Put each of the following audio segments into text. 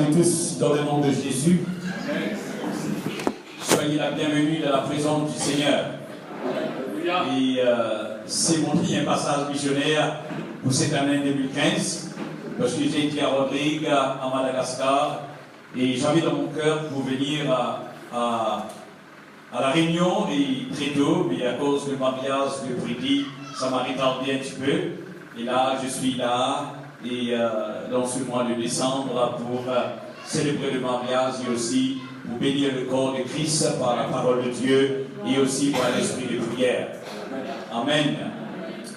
salue tous dans le nom de Jésus. Soyez la bienvenue dans la présence du Seigneur. Et c'est mon premier passage missionnaire pour cette année 2015, parce que j'ai été à Rodrigue, à Madagascar, et j'avais dans mon cœur pour venir à la Réunion et très tôt, mais à cause du mariage de Brady, ça m'a retardé un petit peu. Et là, je suis là, et dans ce mois de décembre, pour célébrer le mariage et aussi pour bénir le corps de Christ par la parole de Dieu et aussi par l'esprit de prière. Amen.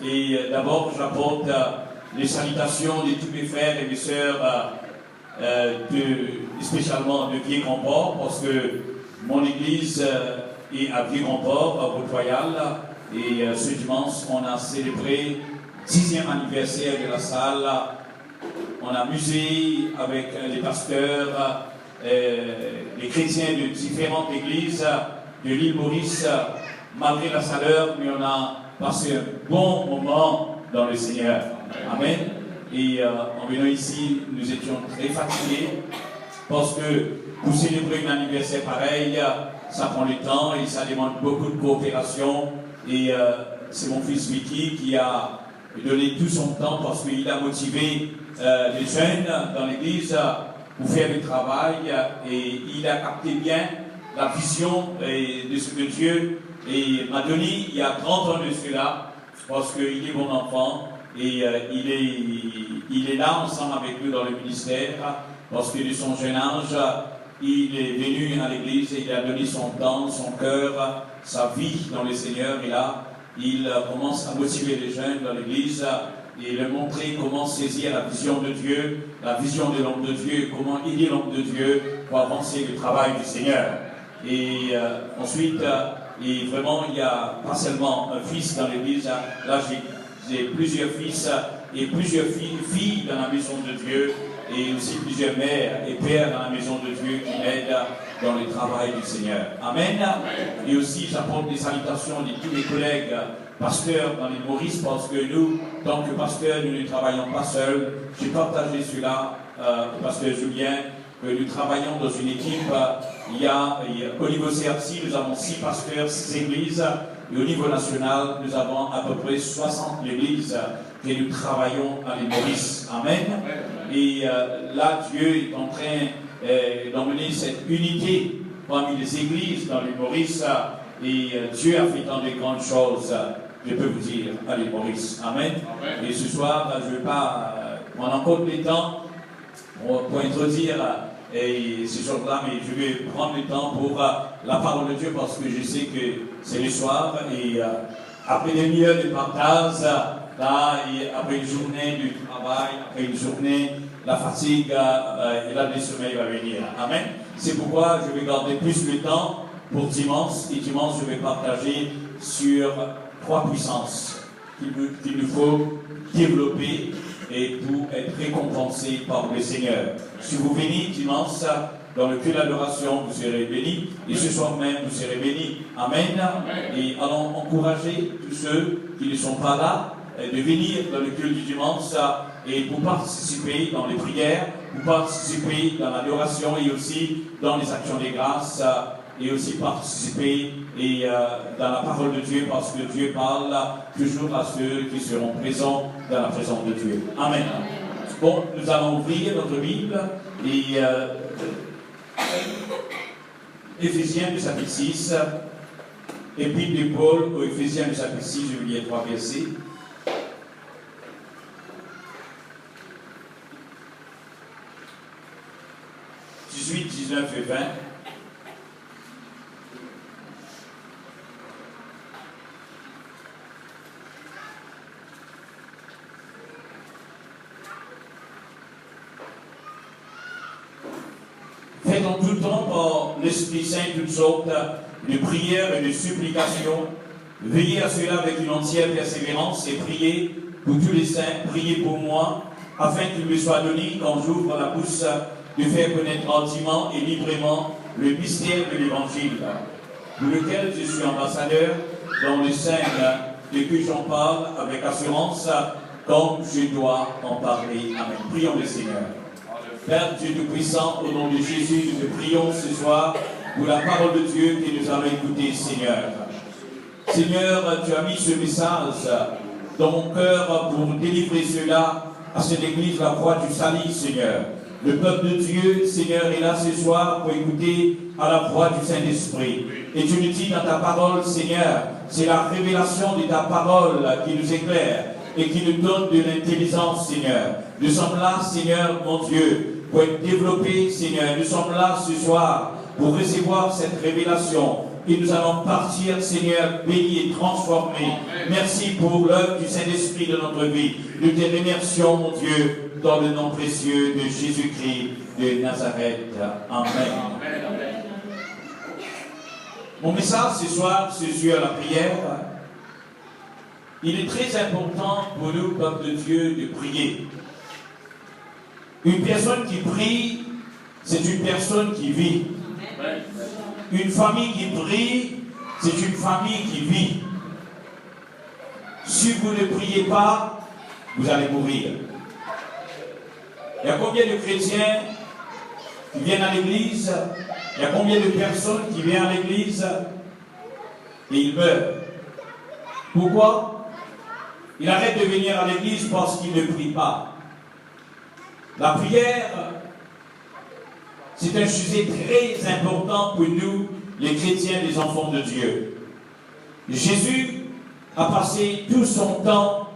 Et d'abord, j'apporte les salutations de tous mes frères et mes sœurs, spécialement de Vieux-Grand-Port, parce que mon église est à Vieux-Grand-Port, à Route-Royale, et ce dimanche, on a célébré le 10e anniversaire de la salle. On a musé avec les pasteurs, les chrétiens de différentes églises de l'île Maurice, malgré la chaleur, mais on a passé un bon moment dans le Seigneur. Amen. Et en venant ici, nous étions très fatigués, parce que pour célébrer un anniversaire pareil, ça prend du temps et ça demande beaucoup de coopération. Et c'est mon fils Vicky qui a donné tout son temps, parce qu'il a motivé les jeunes dans l'église pour faire le travail, et il a capté bien la vision de ce que Dieu m'a donné il y a 30 ans de cela, parce qu'il est mon enfant, et il est là ensemble avec nous dans le ministère, parce que de son jeune âge, il est venu à l'église et il a donné son temps, son cœur, sa vie dans le Seigneur, et là, il commence à motiver les jeunes dans l'église et leur montrer comment saisir la vision de Dieu, la vision de l'homme de Dieu, comment aider l'homme de Dieu pour avancer le travail du Seigneur. Et ensuite, et vraiment, il n'y a pas seulement un fils dans l'église, là j'ai plusieurs fils et plusieurs filles dans la maison de Dieu, et aussi plusieurs mères et pères dans la maison de Dieu qui m'aident dans le travail du Seigneur. Amen. Et aussi, j'apporte des salutations de tous mes collègues pasteurs dans l'île Maurice, parce que nous, tant que pasteurs, nous ne travaillons pas seuls. J'ai partagé cela, pasteur Julien, que nous travaillons dans une équipe. Au niveau CRC, nous avons 6 pasteurs, 6 églises, et au niveau national, nous avons à peu près 60 églises que nous travaillons dans l'île Maurice. Amen. Et là, Dieu est en train d'emmener cette unité parmi les églises dans l'île Maurice, et Dieu a fait tant de grandes choses, je peux vous dire, à l'île Maurice. Amen. Et ce soir, je ne vais pas prendre encore de temps pour introduire ces choses-là, mais je vais prendre le temps pour la parole de Dieu, parce que je sais que c'est le soir, et après des milieux de partage, là, et après une journée de travail, après une journée, la fatigue, et là, le sommeil va venir. Amen. C'est pourquoi je vais garder plus le temps pour dimanche, et dimanche, je vais partager sur 3 puissances qu'il nous faut développer et pour être récompensé par le Seigneur. Si vous venez dimanche dans le culte d'adoration, vous serez bénis, et ce soir même, vous serez bénis. Amen. Et allons encourager tous ceux qui ne sont pas là de venir dans le culte du dimanche et pour participer dans les prières, pour participer dans l'adoration et aussi dans les actions de grâce, et aussi participer dans la parole de Dieu, parce que Dieu parle toujours à ceux qui seront présents dans la présence de Dieu. Amen. Bon, nous allons ouvrir notre Bible et Éphésiens du chapitre 6, Épître de Paul aux Éphésiens du chapitre 6, je vais lire 3 versets. 18, 19 et 20. Faites en tout temps par l'Esprit Saint toutes sortes de prières et de supplications. Veillez à cela avec une entière persévérance et priez pour tous les saints, priez pour moi, afin qu'il me soit donné, quand j'ouvre la bouche, de faire connaître hardiment et librement le mystère de l'Évangile, pour lequel je suis ambassadeur dans le sein de que j'en parle avec assurance, comme je dois en parler. Amen. Prions le Seigneur. Père Dieu Tout-Puissant, au nom de Jésus, nous te prions ce soir pour la parole de Dieu que nous allons écouter, Seigneur. Seigneur, tu as mis ce message dans mon cœur pour délivrer cela à cette église, la voix du salut, Seigneur. Le peuple de Dieu, Seigneur, est là ce soir pour écouter à la voix du Saint-Esprit. Et tu nous dis dans ta parole, Seigneur, c'est la révélation de ta parole qui nous éclaire et qui nous donne de l'intelligence, Seigneur. Nous sommes là, Seigneur, mon Dieu, pour être développés, Seigneur. Nous sommes là ce soir pour recevoir cette révélation. Et nous allons partir, Seigneur, bénis et transformés. Merci pour l'œuvre du Saint-Esprit de notre vie. Nous te remercions, mon Dieu, dans le nom précieux de Jésus-Christ de Nazareth. Amen. Mon message ce soir, c'est sur la prière. Il est très important pour nous, peuple de Dieu, de prier. Une personne qui prie, c'est une personne qui vit. Une famille qui prie, c'est une famille qui vit. Si vous ne priez pas, vous allez mourir. Il y a combien de chrétiens qui viennent à l'église? Il y a combien de personnes qui viennent à l'église et ils meurent? Pourquoi? Ils arrêtent de venir à l'église parce qu'ils ne prient pas. La prière, c'est un sujet très important pour nous, les chrétiens, les enfants de Dieu. Jésus a passé tout son temps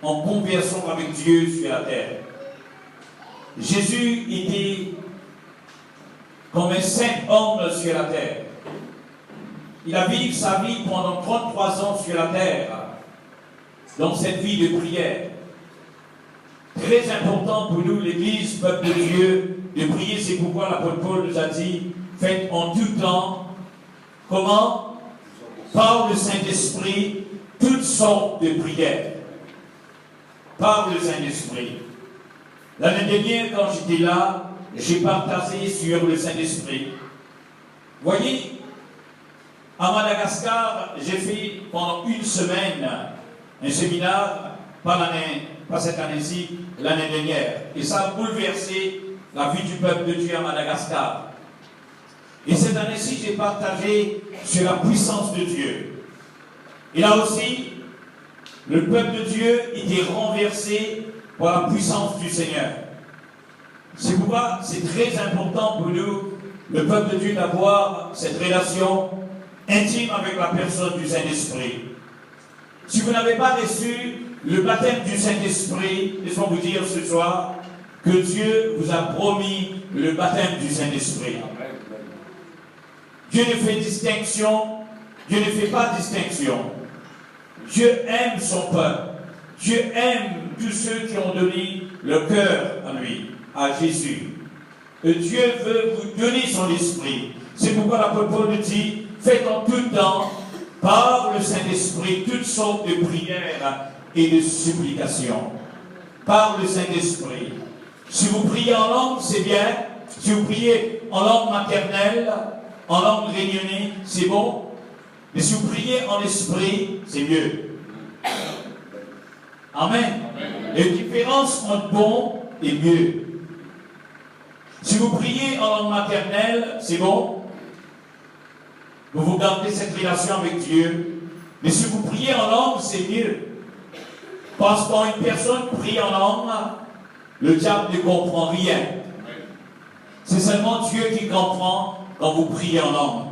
en conversation avec Dieu sur la terre. Jésus était comme un saint homme sur la terre. Il a vécu sa vie pendant 33 ans sur la terre, dans cette vie de prière. Très important pour nous, l'Église, peuple de Dieu, de prier. C'est pourquoi l'apôtre Paul nous a dit, faites en tout temps, comment? Par le Saint-Esprit, toutes sortes de prières. Par le Saint-Esprit. L'année dernière, quand j'étais là, j'ai partagé sur le Saint-Esprit. Voyez, à Madagascar, j'ai fait pendant une semaine un séminaire, pas cette année-ci, l'année dernière. Et ça a bouleversé la vie du peuple de Dieu à Madagascar. Et cette année-ci, j'ai partagé sur la puissance de Dieu. Et là aussi, le peuple de Dieu était renversé par la puissance du Seigneur. C'est pourquoi c'est très important pour nous, le peuple de Dieu, d'avoir cette relation intime avec la personne du Saint-Esprit. Si vous n'avez pas reçu le baptême du Saint-Esprit, laissons vous dire ce soir que Dieu vous a promis le baptême du Saint-Esprit. Dieu ne fait distinction, Dieu ne fait pas distinction. Dieu aime son peuple. Dieu aime tous ceux qui ont donné le cœur à lui, à Jésus. Et Dieu veut vous donner son esprit. C'est pourquoi l'apôtre Paul dit, faites en tout temps, par le Saint-Esprit, toutes sortes de prières et de supplications. Par le Saint-Esprit. Si vous priez en langue, c'est bien. Si vous priez en langue maternelle, en langue réunionnée, c'est bon. Mais si vous priez en esprit, c'est mieux. Amen. La différence entre bon et mieux. Si vous priez en langue maternelle, c'est bon. Vous gardez cette relation avec Dieu. Mais si vous priez en langue, c'est mieux. Parce que quand une personne prie en langue, le diable ne comprend rien. C'est seulement Dieu qui comprend quand vous priez en langue.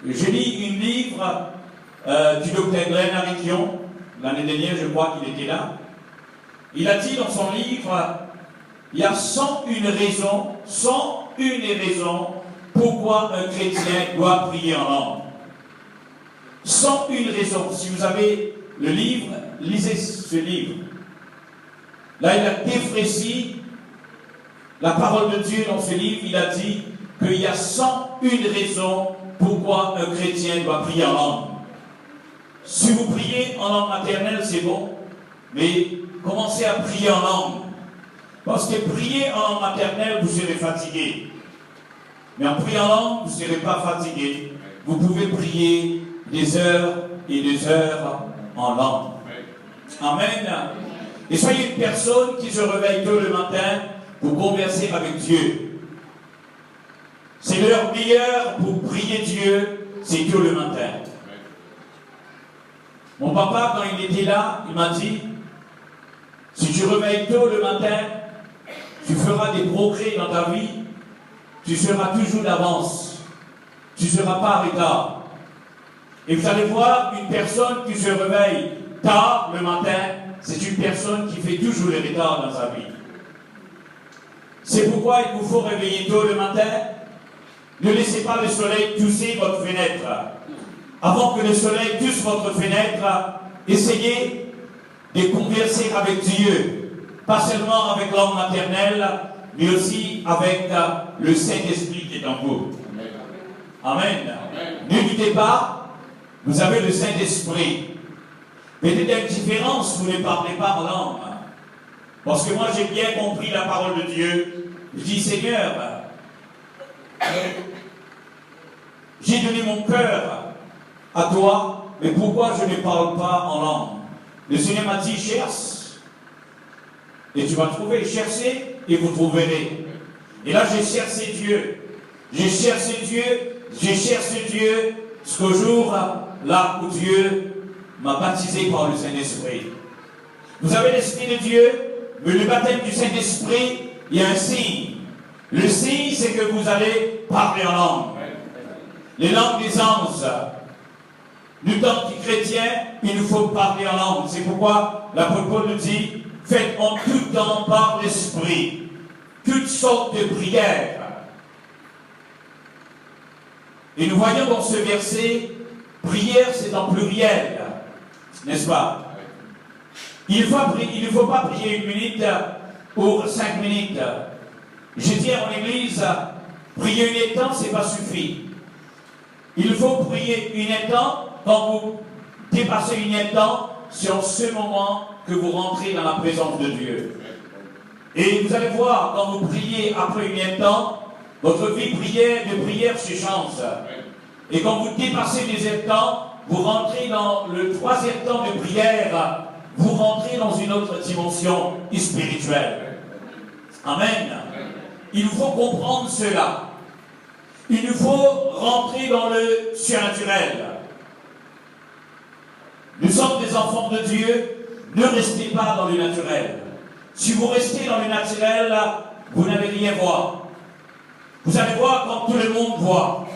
J'ai lu un livre du docteur Glenn Arikion, l'année dernière, je crois qu'il était là. Il a dit dans son livre, il y a 101 raisons pourquoi un chrétien doit prier en langue. 101 raisons. Si vous avez le livre, lisez ce livre. Là, il a défraîchi la parole de Dieu dans ce livre. Il a dit qu'il y a 101 raisons pourquoi un chrétien doit prier en langue. Si vous priez en langue maternelle, c'est bon, mais commencez à prier en langue. Parce que prier en langue maternelle, vous serez fatigué. Mais en priant en langue, vous ne serez pas fatigué. Vous pouvez prier des heures et des heures en langue. Amen. Et soyez une personne qui se réveille tôt le matin pour converser avec Dieu. C'est l'heure meilleure pour prier Dieu, c'est tôt le matin. Mon papa, quand il était là, il m'a dit, si tu réveilles tôt le matin, tu feras des progrès dans ta vie, tu seras toujours d'avance, tu ne seras pas en retard. Et vous allez voir, une personne qui se réveille tard le matin, c'est une personne qui fait toujours les retards dans sa vie. C'est pourquoi il vous faut réveiller tôt le matin. Ne laissez pas le soleil toucher votre fenêtre. Avant que le soleil touche votre fenêtre, essayez de converser avec Dieu. Pas seulement avec l'homme maternel, mais aussi avec le Saint-Esprit qui est en vous. Amen. Ne doutez pas, vous avez le Saint-Esprit. Peut-être qu'il y a une différence, vous ne parlez pas en langue. Parce que moi j'ai bien compris la parole de Dieu. Je dis, Seigneur, j'ai donné mon cœur à toi, mais pourquoi je ne parle pas en langue? Le Seigneur m'a dit, cherche, et tu vas trouver. Cherchez, et vous trouverez. Et là, j'ai cherché Dieu. J'ai cherché Dieu, j'ai cherché Dieu, jusqu'au jour là où Dieu m'a baptisé par le Saint-Esprit. Vous avez l'Esprit de Dieu, mais le baptême du Saint-Esprit, il y a un signe. Le signe, c'est que vous allez parler en langue. Les langues des anges. Nous, tant que chrétiens, il nous faut parler en langue. C'est pourquoi l'apôtre Paul nous dit, faites en tout temps par l'Esprit toutes sortes de prières. Et nous voyons dans ce verset, prière c'est en pluriel, n'est-ce pas? Il ne faut pas prier 1 minute ou 5 minutes. Je dis en église, prier une temps, c'est pas suffit. Il faut prier une temps, quand vous dépassez une temps, c'est en ce moment que vous rentrez dans la présence de Dieu. Et vous allez voir, quand vous priez après une temps, votre vie de prière se change. Et quand vous dépassez les temps, vous rentrez dans le 3e temps de prière, vous rentrez dans une autre dimension spirituelle. Amen. Il nous faut comprendre cela. Il nous faut rentrer dans le surnaturel. Nous sommes des enfants de Dieu, ne restez pas dans le naturel. Si vous restez dans le naturel, vous n'allez rien voir. Vous allez voir comme tout le monde voit.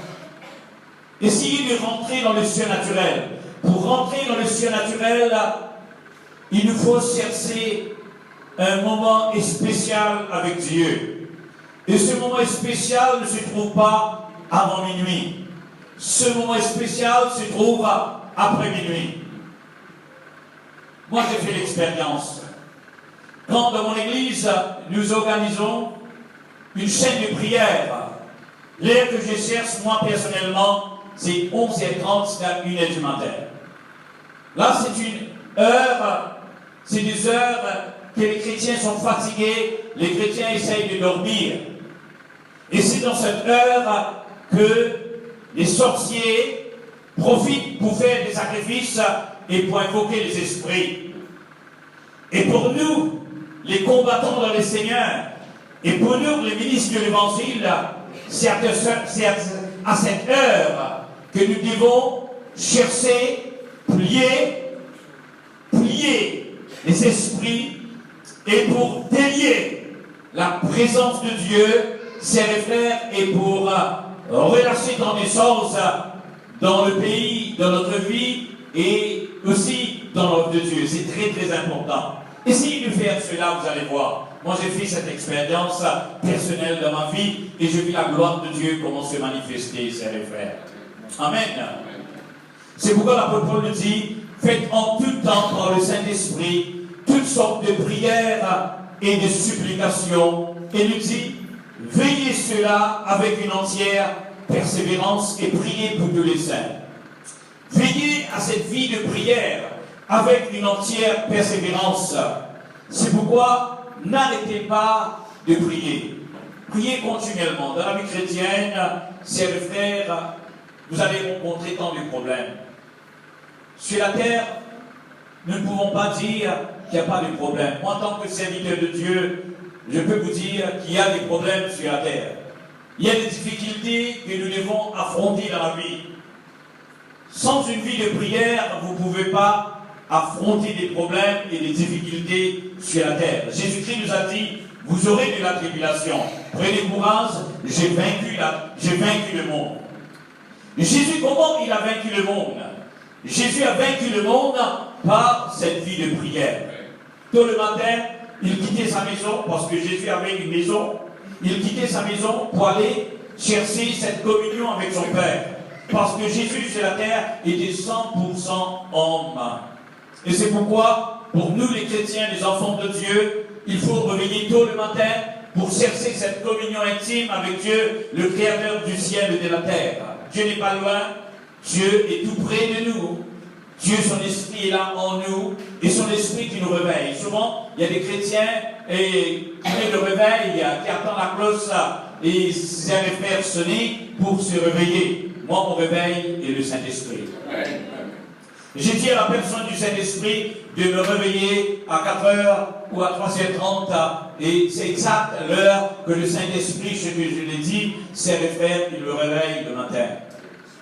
Essayez de rentrer dans le surnaturel. Pour rentrer dans le surnaturel, il nous faut chercher un moment spécial avec Dieu. Et ce moment spécial ne se trouve pas avant minuit. Ce moment spécial se trouve après minuit. Moi, j'ai fait l'expérience. Quand dans mon église, nous organisons une chaîne de prière, l'heure que je cherche, moi personnellement, c'est 11h30 jusqu'à 1h du matin. Là, c'est une heure, c'est des heures que les chrétiens sont fatigués, les chrétiens essayent de dormir. Et c'est dans cette heure que les sorciers profitent pour faire des sacrifices et pour invoquer les esprits. Et pour nous, les combattants dans le Seigneur, et pour nous, les ministres de l'Évangile, c'est à cette heure que nous devons chercher, plier les esprits, et pour délier la présence de Dieu, ses frères, et pour relâcher dans des choses dans le pays, dans notre vie, et aussi dans l'œuvre de Dieu. C'est très très important. Essayez de faire cela, vous allez voir. Moi j'ai fait cette expérience personnelle dans ma vie, et je vis la gloire de Dieu comment se manifester, ses frères. Amen. C'est pourquoi l'apôtre Paul nous dit, faites en tout temps par le Saint-Esprit toutes sortes de prières et de supplications, et nous dit, veillez cela avec une entière persévérance et priez pour tous les saints. Veillez à cette vie de prière avec une entière persévérance. C'est pourquoi n'arrêtez pas de prier. Priez continuellement. Dans la vie chrétienne, chers frères, vous allez rencontrer tant de problèmes. Sur la terre, nous ne pouvons pas dire qu'il n'y a pas de problème. Moi, en tant que serviteur de Dieu, je peux vous dire qu'il y a des problèmes sur la terre. Il y a des difficultés que nous devons affronter dans la vie. Sans une vie de prière, vous ne pouvez pas affronter des problèmes et des difficultés sur la terre. Jésus-Christ nous a dit, vous aurez de la tribulation. Prenez courage, j'ai vaincu le monde. Jésus, comment il a vaincu le monde? Jésus a vaincu le monde par cette vie de prière. Tôt le matin, il quittait sa maison, parce que Jésus avait une maison. Il quittait sa maison pour aller chercher cette communion avec son Père. Parce que Jésus sur la terre était 100% homme. Et c'est pourquoi, pour nous les chrétiens, les enfants de Dieu, il faut réveiller tôt le matin pour chercher cette communion intime avec Dieu, le Créateur du ciel et de la terre. Dieu n'est pas loin, Dieu est tout près de nous. Dieu, son esprit est là en nous, et son esprit qui nous réveille. Souvent, il y a des chrétiens qui mettent le réveil, qui attendent la cloche et c'est un réveil sonner pour se réveiller. Moi, mon réveil est le Saint-Esprit. J'ai dit à la personne du Saint-Esprit de me réveiller à 4h ou à 3h30 et c'est exact l'heure que le Saint-Esprit, ce que je l'ai dit, c'est réfère, il me réveille le matin.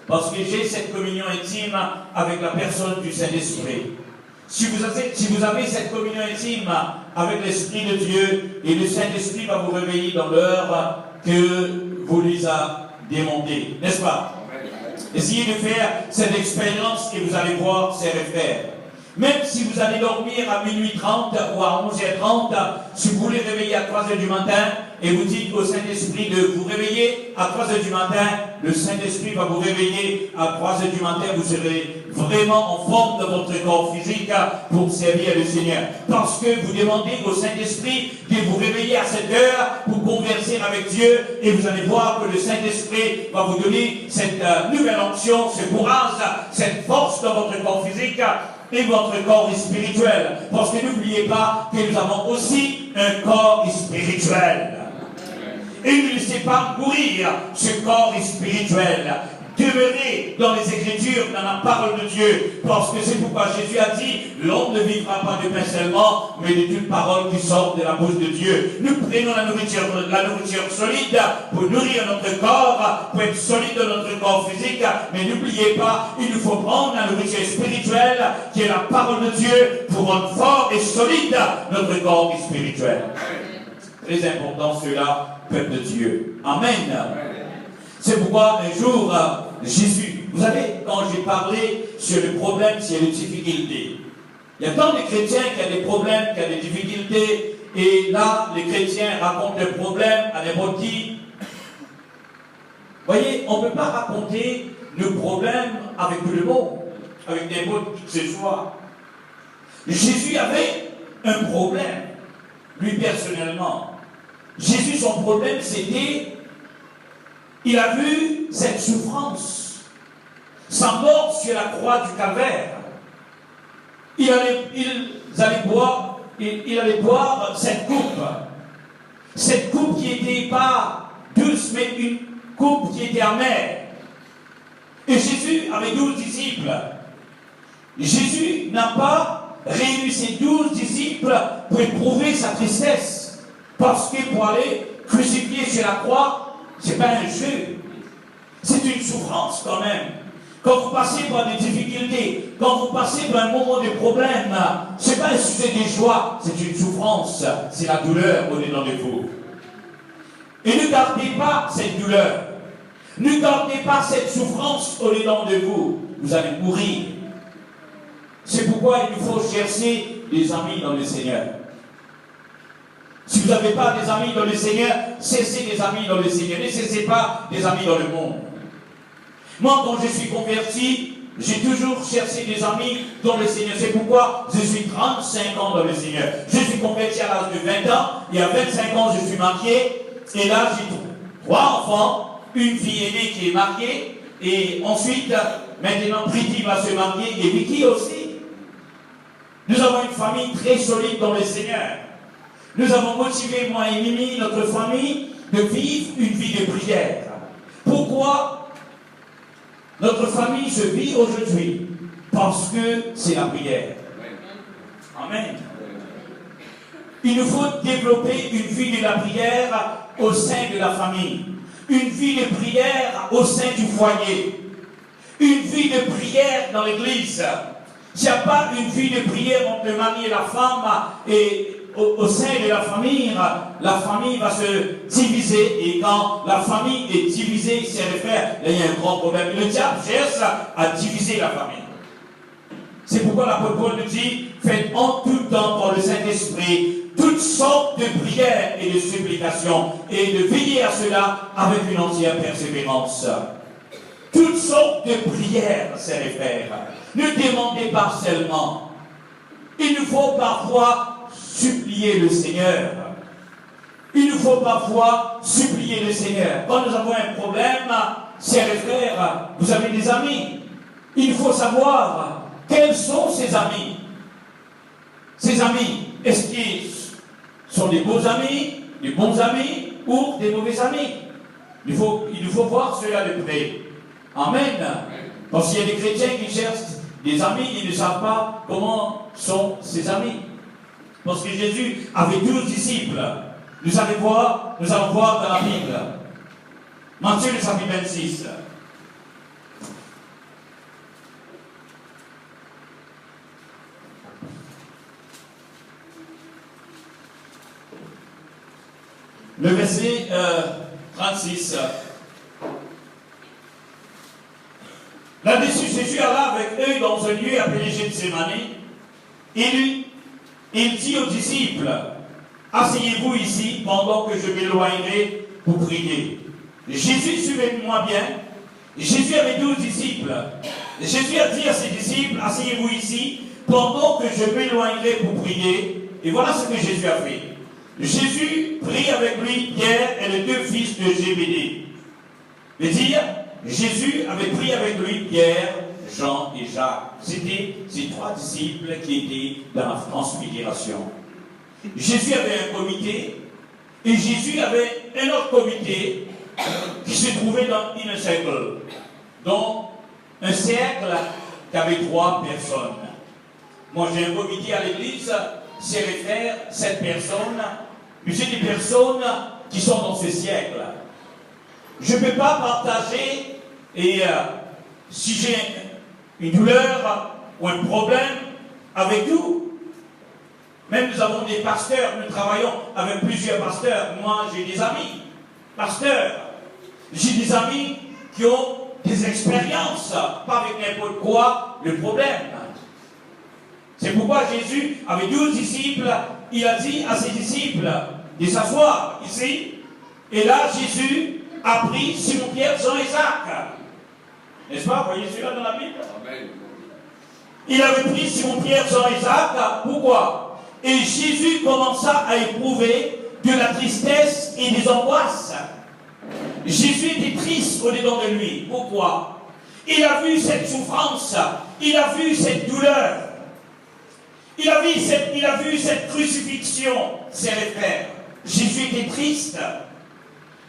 Parce que j'ai cette communion intime avec la personne du Saint-Esprit. Si vous avez cette communion intime avec l'Esprit de Dieu, et le Saint-Esprit va vous réveiller dans l'heure que vous lui a demandé. N'est-ce pas? Essayez de faire cette expérience et vous allez voir ses réfères. Même si vous allez dormir à minuit 30 ou à 11h30, si vous voulez réveiller à 3h du matin et vous dites au Saint-Esprit de vous réveiller à 3h du matin, le Saint-Esprit va vous réveiller à 3h du matin, vous serez vraiment en forme de votre corps physique pour servir le Seigneur. Parce que vous demandez au Saint-Esprit de vous réveiller à cette heure pour converser avec Dieu et vous allez voir que le Saint-Esprit va vous donner cette nouvelle onction, ce courage, cette force dans votre corps physique et votre corps spirituel. Parce que n'oubliez pas que nous avons aussi un corps spirituel. Et ne laissez pas mourir ce corps spirituel. Demeurez dans les Écritures, dans la parole de Dieu. Parce que c'est pourquoi Jésus a dit, l'homme ne vivra pas de pain seulement, mais de toute parole qui sort de la bouche de Dieu. Nous prenons la nourriture solide pour nourrir notre corps, pour être solide dans notre corps physique. Mais n'oubliez pas, il nous faut prendre la nourriture spirituelle, qui est la parole de Dieu, pour rendre fort et solide notre corps spirituel. Très important cela, peuple de Dieu. Amen. C'est pourquoi un jour, Jésus, vous savez, quand j'ai parlé sur le problème, c'est les difficultés. Il y a tant de chrétiens qui ont des problèmes, qui ont des difficultés, et là, les chrétiens racontent le problème à n'importe qui. Vous voyez, on ne peut pas raconter le problème avec tout le monde, avec n'importe qui que ce soit. Jésus avait un problème, lui personnellement. Jésus, son problème, c'était, il a vu cette souffrance, sa mort sur la croix du calvaire. Il allait boire cette coupe qui n'était pas douce, mais une coupe qui était amère. Et Jésus avait 12 disciples. Jésus n'a pas réuni ses 12 disciples pour éprouver sa tristesse. Parce que pour aller crucifier sur la croix, ce n'est pas un jeu. C'est une souffrance quand même. Quand vous passez par des difficultés, quand vous passez par un moment de problème, ce n'est pas un sujet de joie, c'est une souffrance. C'est la douleur au-dedans de vous. Et ne gardez pas cette douleur. Ne gardez pas cette souffrance au-dedans de vous. Vous allez mourir. C'est pourquoi il faut chercher des amis dans le Seigneur. Si vous n'avez pas des amis dans le Seigneur, cessez des amis dans le Seigneur. Ne cessez pas des amis dans le monde. Moi, quand je suis converti, j'ai toujours cherché des amis dans le Seigneur. C'est pourquoi je suis 35 ans dans le Seigneur. Je suis converti à l'âge de 20 ans, et à 25 ans, je suis marié. Et là, j'ai 3 enfants, une fille aînée qui est mariée, et ensuite, maintenant, Priti va se marier, et Vicky aussi. Nous avons une famille très solide dans le Seigneur. Nous avons motivé, moi et Mimi, notre famille, de vivre une vie de prière. Pourquoi notre famille se vit aujourd'hui? Parce que c'est la prière. Amen. Il nous faut développer une vie de la prière au sein de la famille, une vie de prière au sein du foyer, une vie de prière dans l'église. S'il n'y a pas une vie de prière entre le mari et la femme et au sein de la famille va se diviser. Et quand la famille est divisée, c'est le frère, il y a un grand problème. Le diable cherche à diviser la famille. C'est pourquoi l'apôtre Paul nous dit, faites en tout temps par le Saint-Esprit toutes sortes de prières et de supplications, et de veiller à cela avec une entière persévérance. Toutes sortes de prières, chers frères. Ne demandez pas seulement. Il nous faut parfois supplier le Seigneur. Il nous faut parfois supplier le Seigneur. Quand nous avons un problème, chers frères, vous avez des amis. Il faut savoir quels sont ces amis. Ces amis, est-ce qu'ils sont des bons amis ou des mauvais amis? Il nous faut voir cela de près. Amen. Parce qu'il y a des chrétiens qui cherchent des amis, ils ne savent pas comment sont ses amis. Parce que Jésus avait 12 disciples. Nous allons voir dans la Bible. Matthieu, le chapitre 26. Le verset 36. Là-dessus, Jésus alla avec eux dans un lieu appelé Gethsémane. Il dit aux disciples, asseyez-vous ici pendant que je m'éloignerai pour prier. Jésus, suivez-moi bien. Jésus avait 12 disciples. Jésus a dit à ses disciples, asseyez-vous ici pendant que je m'éloignerai pour prier. Et voilà ce que Jésus a fait. Jésus prit avec lui Pierre et les 2 fils de Zébédée. C'est-à-dire, Jésus avait pris avec lui Pierre, Jean et Jacques. C'était ces 3 disciples qui étaient dans la transfiguration. Jésus avait un comité, et Jésus avait un autre comité qui se trouvait dans une cercle. Donc, un cercle qui avait 3 personnes. Moi, j'ai un comité à l'église, c'est les frères, 7 personnes, mais c'est des personnes qui sont dans ce siècle. Je ne peux pas partager, et si j'ai une douleur ou un problème avec vous, même nous avons des pasteurs, nous travaillons avec plusieurs pasteurs. Moi, j'ai des amis, pasteurs. J'ai des amis qui ont des expériences, pas avec n'importe quoi, le problème. C'est pourquoi Jésus, avec 12 disciples, il a dit à ses disciples de s'asseoir ici. Et là, Jésus a pris Simon, Pierre, Jean et Jacques. N'est-ce pas? Vous voyez celui-là dans la Bible? Amen. Il avait pris Simon, Pierre, Jean et Jacques. Pourquoi? Et Jésus commença à éprouver de la tristesse et des angoisses. Jésus était triste au-dedans de lui. Pourquoi? Il a vu cette souffrance. Il a vu cette douleur. Il a vu cette crucifixion, chers frères. Jésus était triste.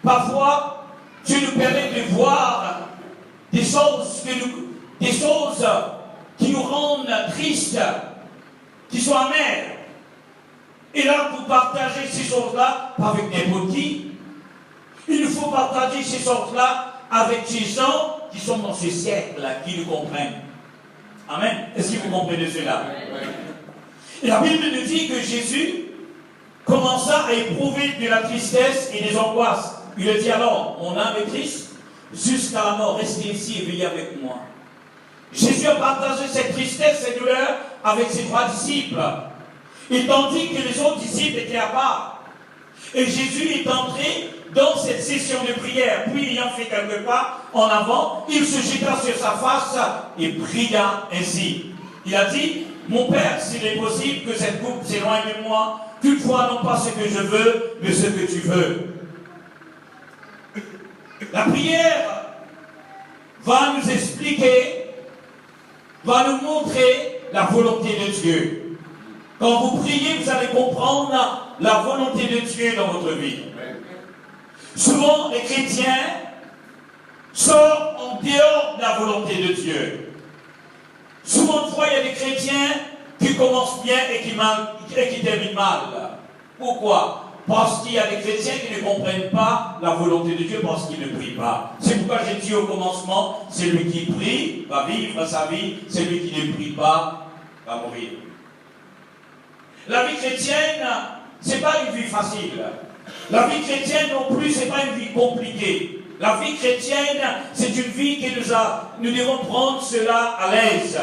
Parfois, Dieu nous permet de voir des choses qui nous rendent tristes, qui sont amères. Et là, pour partager ces choses-là, pas avec n'importe qui, il nous faut partager ces choses-là avec ces gens qui sont dans ce siècle, qui nous comprennent. Amen. Est-ce que vous comprenez cela? Et la Bible nous dit que Jésus commença à éprouver de la tristesse et des angoisses. Il a dit alors, mon âme est triste jusqu'à la mort, restez ici et veillez avec moi. Jésus a partagé cette tristesse, cette douleur avec ses 3 disciples. Et tandis que les autres disciples étaient à part. Et Jésus est entré dans cette session de prière. Puis, ayant fait quelques pas en avant, il se jeta sur sa face et pria ainsi. Il a dit, mon Père, s'il est possible que cette coupe s'éloigne de moi, toutefois non pas ce que je veux, mais ce que tu veux. La prière va nous expliquer, va nous montrer la volonté de Dieu. Quand vous priez, vous allez comprendre la volonté de Dieu dans votre vie. Souvent, les chrétiens sortent en dehors de la volonté de Dieu. Souvent de fois, il y a des chrétiens qui commencent bien et qui terminent mal. Pourquoi? Parce qu'il y a des chrétiens qui ne comprennent pas la volonté de Dieu parce qu'ils ne prient pas. C'est pourquoi j'ai dit au commencement, celui qui prie va vivre sa vie, celui qui ne prie pas va mourir. La vie chrétienne, ce n'est pas une vie facile. La vie chrétienne non plus, ce n'est pas une vie compliquée. La vie chrétienne, c'est une vie que nous devons prendre cela à l'aise.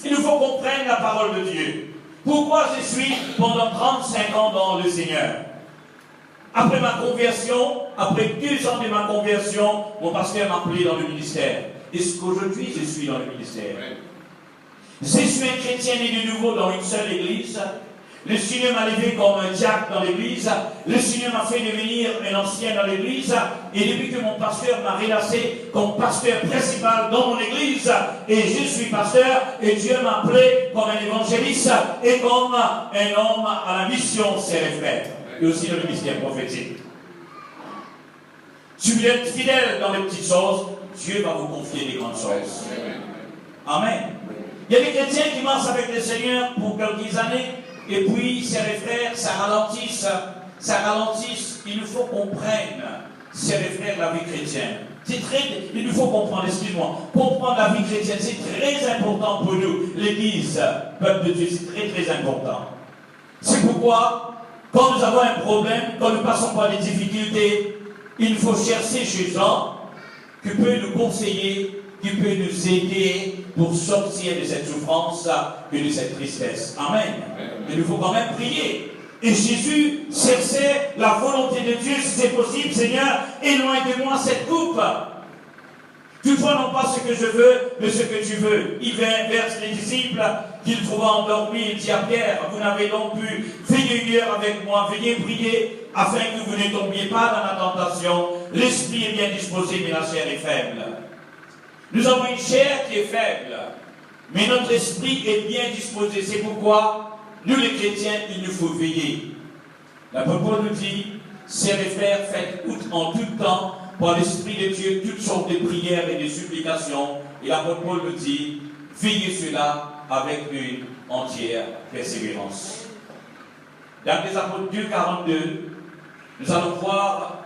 Il nous faut qu'on prenne la parole de Dieu. Pourquoi je suis pendant 35 ans dans le Seigneur? Après ma conversion, après 2 ans de ma conversion, mon pasteur m'a appelé dans le ministère. Est-ce qu'aujourd'hui je suis dans le ministère? Je suis un chrétien né de nouveau dans une seule église. Le Seigneur m'a levé comme un diacre dans l'église. Le Seigneur m'a fait devenir un ancien dans l'église. Et depuis que mon pasteur m'a relâché comme pasteur principal dans mon église, et je suis pasteur, et Dieu m'a appelé comme un évangéliste et comme un homme à la mission, c'est les frères. Et aussi dans le ministère prophétique. Si vous êtes fidèle dans les petites choses, Dieu va vous confier des grandes choses. Amen. Il y a des chrétiens qui marchent avec le Seigneur pour quelques années, et puis, chers frères, ça ralentisse. Il nous faut qu'on prenne, chers frères, la vie chrétienne. Il nous faut comprendre, comprendre la vie chrétienne, c'est très important pour nous. L'Église, peuple de Dieu, c'est très très important. C'est pourquoi, quand nous avons un problème, quand nous passons par des difficultés, il faut chercher chez gens qui peuvent nous conseiller, qui peut nous aider pour sortir de cette souffrance et de cette tristesse. Amen. Mais il faut quand même prier. Et Jésus cherchait la volonté de Dieu, si c'est possible, Seigneur, éloigne de moi cette coupe. Toutefois, non pas ce que je veux, mais ce que tu veux. Il verse les disciples qu'il trouva endormis. Il dit à Pierre, vous n'avez donc pu veiller 1 heure avec moi, venez prier, afin que vous ne tombiez pas dans la tentation. L'esprit est bien disposé, mais la chair est faible. Nous avons une chair qui est faible, mais notre esprit est bien disposé. C'est pourquoi, nous les chrétiens, il nous faut veiller. L'apôtre Paul nous dit, chers frères, faites en tout temps, par l'Esprit de Dieu, toutes sortes de prières et de supplications. Et l'apôtre Paul nous dit, veillez cela avec une entière persévérance. Dans les apôtres 2,42, nous allons voir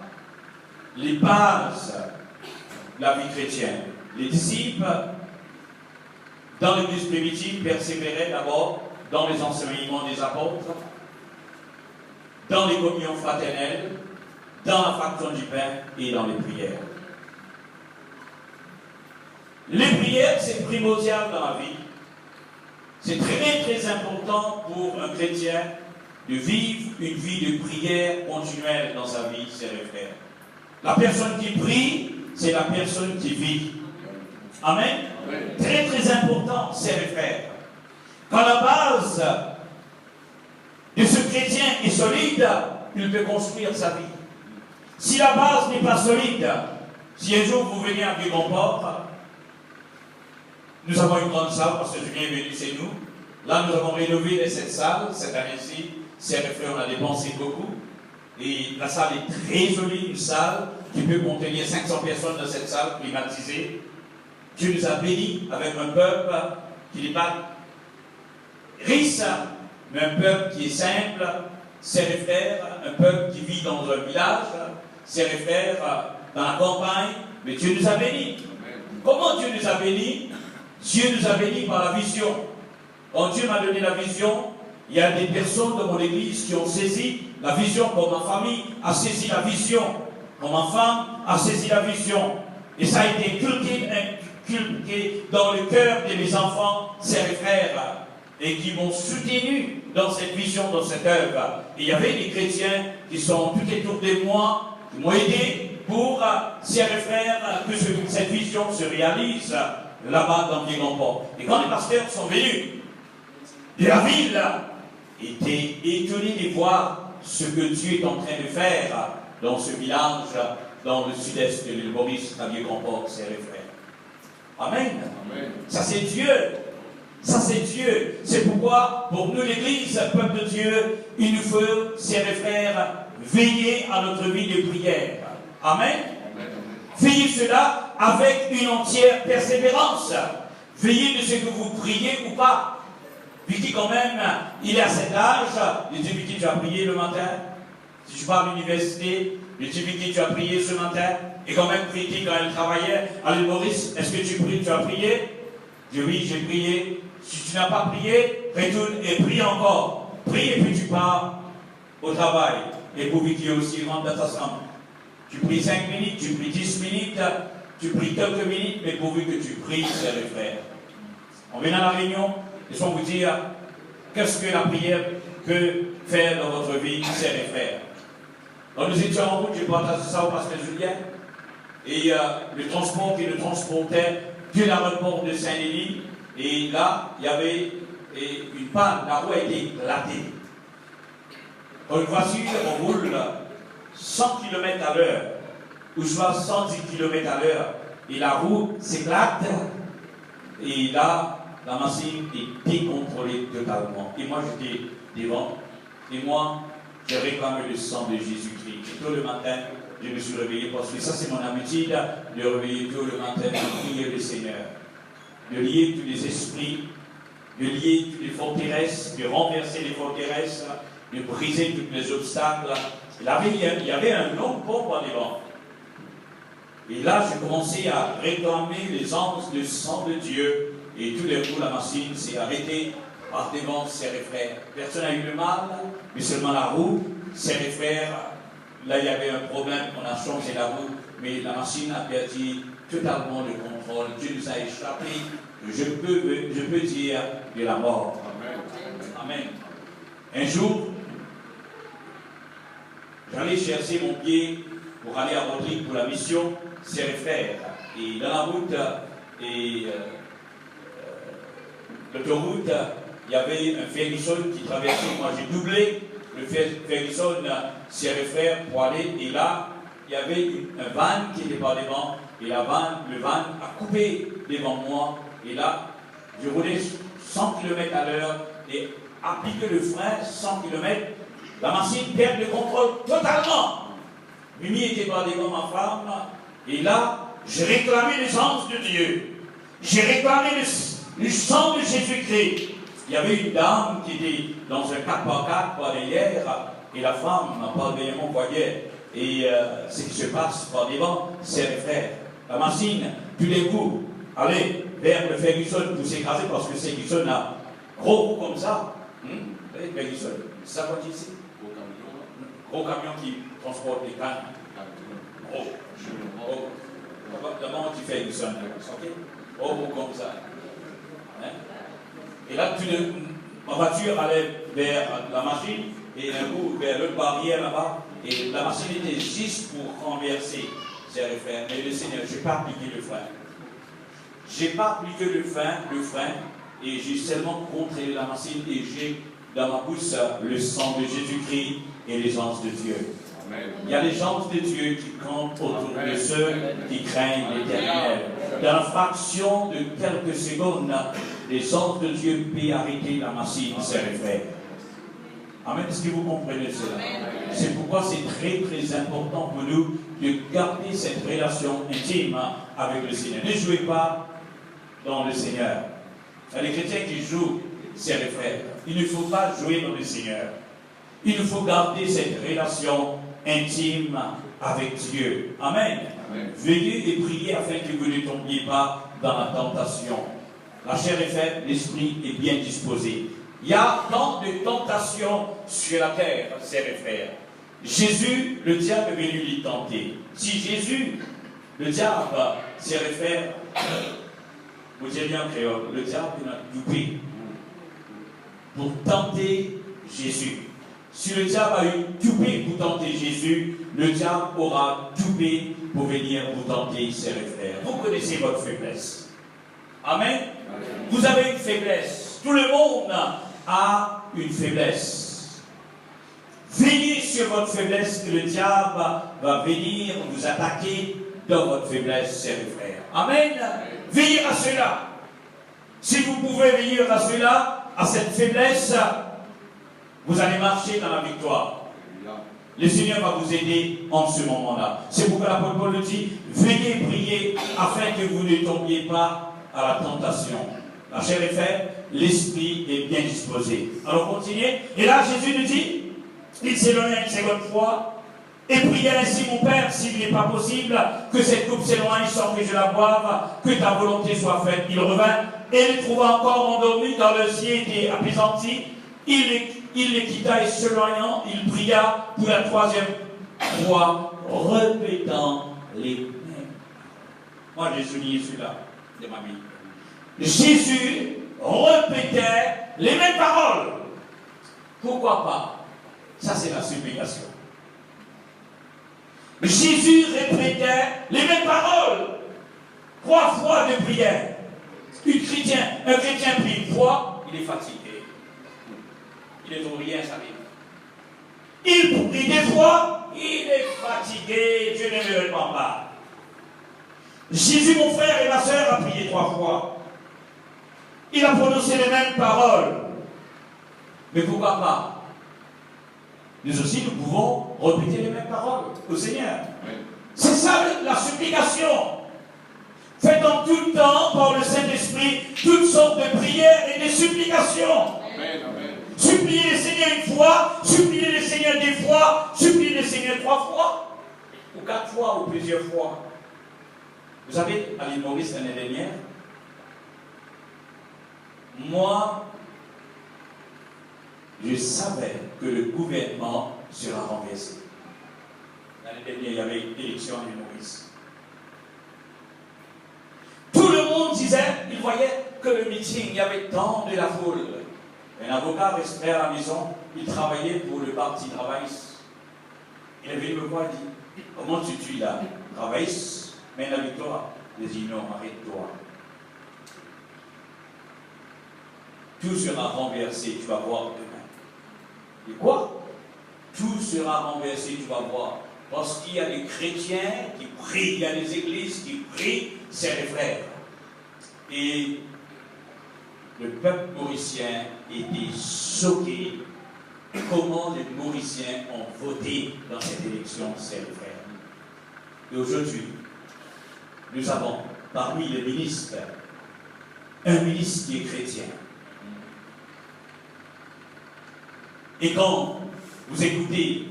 les bases de la vie chrétienne. Les disciples, dans l'église primitive, persévéraient d'abord dans les enseignements des apôtres, dans les communions fraternelles, dans la fraction du pain et dans les prières. Les prières, c'est primordial dans la vie. C'est très très important pour un chrétien de vivre une vie de prière continuelle dans sa vie, chers frères. La personne qui prie, c'est la personne qui vit. Amen. Très très important, chers frères. Quand la base de ce chrétien est solide, il peut construire sa vie. Si la base n'est pas solide, si un jour vous venez à Vieux-Comport, nous avons une grande salle parce que je viens venu chez nous. Là, nous avons rénové cette salle cette année-ci. Chers frères, on a dépensé beaucoup. Et la salle est très jolie, une salle qui peut contenir 500 personnes dans cette salle climatisée. Dieu nous a bénis avec un peuple qui n'est pas riche, mais un peuple qui est simple, chers frères, un peuple qui vit dans un village, chers frères, dans la campagne, mais Dieu nous a bénis. Comment Dieu nous a bénis? Dieu nous a bénis par la vision. Quand Dieu m'a donné la vision, il y a des personnes de mon église qui ont saisi la vision, comme ma famille a saisi la vision, comme ma femme a saisi la vision. Et ça a été inculqué dans le cœur de mes enfants, chers frères, et qui m'ont soutenu dans cette vision, dans cette œuvre. Et il y avait des chrétiens qui sont tout autour de moi, qui m'ont aidé pour, chers frères, que cette vision se réalise là-bas dans Vieux-Comport. Et quand les pasteurs sont venus de la ville, ils étaient étonnés de voir ce que Dieu est en train de faire dans ce village, dans le sud-est de l'île Maurice, à Vieux-Comport, chers frères. Amen. Amen. Ça c'est Dieu. Ça c'est Dieu. C'est pourquoi, pour nous l'Église, peuple de Dieu, il nous faut, chers frères, veiller à notre vie de prière. Amen. Amen. Veillez cela avec une entière persévérance. Veillez de ce que vous priez ou pas. Vicky, quand même, il est à cet âge. Je dis, Vicky, tu as prié le matin? Si je pars à l'université, je dis, Vicky, tu as prié ce matin? Et quand même, Vicky, quand elle travaillait à l'île Maurice, est-ce que tu as prié? Je dis, oui, j'ai prié. Si tu n'as pas prié, retourne et prie encore. Prie et puis tu pars au travail. Et pour Vicky aussi, rentre dans ta chambre. Tu pries 5 minutes, tu pries 10 minutes, tu pries quelques minutes, mais pourvu que tu pries, sœurs et frères. On vient à la réunion, laissons vous dire qu'est-ce que la prière peut faire dans votre vie, sœurs et frères. Quand nous étions en route, j'ai partagé ça au pasteur Julien, et le transport qui le transportait de l'aéroport de Saint-Denis, et là, il y avait une panne, la roue a été éclatée. Quand une voiture roule 100 km à l'heure, ou soit 110 km à l'heure, et la roue s'éclate, et là, la machine est décontrôlée totalement. Et moi, j'étais devant, et moi, j'ai réclamé le sang de Jésus-Christ. Et tôt le matin, je me suis réveillé, parce que ça, c'est mon habitude, de réveiller tôt le matin, de prier le Seigneur, de lier tous les esprits, de lier toutes les forteresses, de renverser les forteresses, de briser tous les obstacles. Il y avait un long pont en devant. Et là, j'ai commencé à réclamer les anges de sang de Dieu. Et tout d'un coup, la machine s'est arrêtée par devant, sœurs et frères. Personne n'a eu le mal, mais seulement la roue. Sœurs et frères, là, il y avait un problème, on a changé la roue, mais la machine a perdu totalement le contrôle. Dieu nous a échappé, je peux dire, de la mort. Amen. Un jour, j'allais chercher mon pied pour aller à Rodrigue pour la mission, sœurs et frères. Et dans la route, l'autoroute, il y avait un Ferguson qui traversait. Moi, j'ai doublé le Ferguson, sœurs et frères, pour aller. Et là, il y avait un van qui était par devant. Et le van a coupé devant moi. Et là, je roulais 100 km à l'heure et appliqué le frein 100 km. La machine perd le contrôle totalement. Mimi était par devant ma femme. Et là, j'ai réclamé les anges de Dieu. J'ai réclamé le sang de Jésus-Christ. Il y avait une dame qui était dans un 4x4 par derrière. Et la femme par derrière mon voyait. Et ce qui se passe par devant, c'est les frères. La machine, tous les coups, allez vers le Ferguson pour s'écraser parce que Ferguson a gros roue comme ça. Ferguson, c'est ça qu'on dit ici? Gros camion qui transporte les cannes. Gros. D'abord, on dit Ferguson. Ok? Gros comme ça. Hein? Et là, ma voiture allait vers la machine et un coup vers l'autre barrière là-bas. Et la machine était juste pour renverser, sœurs et frères. Mais le Seigneur, je n'ai pas appliqué le frein. Je n'ai pas appliqué le frein, et j'ai seulement contré la machine et j'ai dans ma bouche le sang de Jésus-Christ et les anges de Dieu. Amen. Il y a les anges de Dieu qui campent autour de ceux qui craignent l'Éternel. Dans la fraction de quelques secondes, les anges de Dieu peuvent arrêter la machine, sœurs et frères. Amen. Est-ce que vous comprenez cela? C'est pourquoi c'est très très important pour nous de garder cette relation intime avec le Seigneur. Ne jouez pas dans le Seigneur. Il y a des chrétiens qui jouent, sœurs et frères. Il ne faut pas jouer dans le Seigneur. Il faut garder cette relation intime avec Dieu. Amen. Amen. Veillez et priez afin que vous ne tombiez pas dans la tentation. La chair est faible, l'esprit est bien disposé. Il y a tant de tentations sur la terre, sœurs et frères. Jésus, le diable est venu l'y tenter. Si Jésus, le diable, sœurs et frères, vous dites bien en créole, le diable a dupé pour tenter Jésus. Si le diable a eu dupé pour tenter Jésus, le diable aura dupé pour venir vous tenter, sœurs et frères. Vous connaissez votre faiblesse. Amen. Amen. Vous avez une faiblesse. Tout le monde a une faiblesse. Veillez sur votre faiblesse que le diable va venir vous attaquer dans votre faiblesse, sœurs et frères. Amen. Veillez à cela. Si vous pouvez veiller à cela, à cette faiblesse, vous allez marcher dans la victoire. Le Seigneur va vous aider en ce moment-là. C'est pourquoi l'apôtre Paul dit, veillez, priez, afin que vous ne tombiez pas à la tentation. La chair est faible, l'esprit est bien disposé. Alors continuez. Et là, Jésus nous dit, il s'éloigna une seconde fois et priait ainsi: mon Père, s'il n'est pas possible que cette coupe s'éloigne sans que je la boive, que ta volonté soit faite. Il revint et les trouva encore endormis, car leurs yeux étaient apaisantis. Il les quitta et s'éloignant, il pria pour la troisième fois, répétant les mêmes. Moi, j'ai souligné celui-là de ma Bible. Jésus répétait les mêmes paroles. Pourquoi pas? Ça, c'est la supplication. Jésus répétait les mêmes paroles 3 fois de prière. Un chrétien prie une fois, il est fatigué. Il ne trouve rien, ça vient. Il prie 2 fois, il est fatigué, Dieu ne le répond pas. Jésus, mon frère et ma soeur, a prié 3 fois. Il a prononcé les mêmes paroles. Mais pourquoi pas? Nous aussi, nous pouvons répéter les mêmes paroles au Seigneur. Oui. C'est ça la supplication. Faites en tout temps, par le Saint-Esprit, toutes sortes de prières et de supplications. Amen, amen. Suppliez le Seigneur 1 fois, suppliez le Seigneur 2 fois, suppliez le Seigneur 3 fois, ou 4 fois, ou plusieurs fois. Vous savez, à l'île Maurice l'année dernière, moi, je savais que le gouvernement sera renversé. L'année dernière, il y avait une élection à l'île Maurice. Tout le monde disait, il voyait que le meeting, il y avait tant de la foule. Un avocat restait à la maison, il travaillait pour le parti travailliste. Il est venu me voir et dit: comment tu là? Travailliste, mène la victoire. Il dit: non, arrête-toi. Tout sera renversé, tu vas voir demain. Et quoi? Tout sera renversé, tu vas voir. Parce qu'il y a des chrétiens qui prient, il y a des églises qui prient, c'est les frères. Et le peuple mauricien était choqué comment les Mauriciens ont voté dans cette élection, c'est les frères. Et aujourd'hui, nous avons parmi les ministres un ministre qui est chrétien. Et quand vous écoutez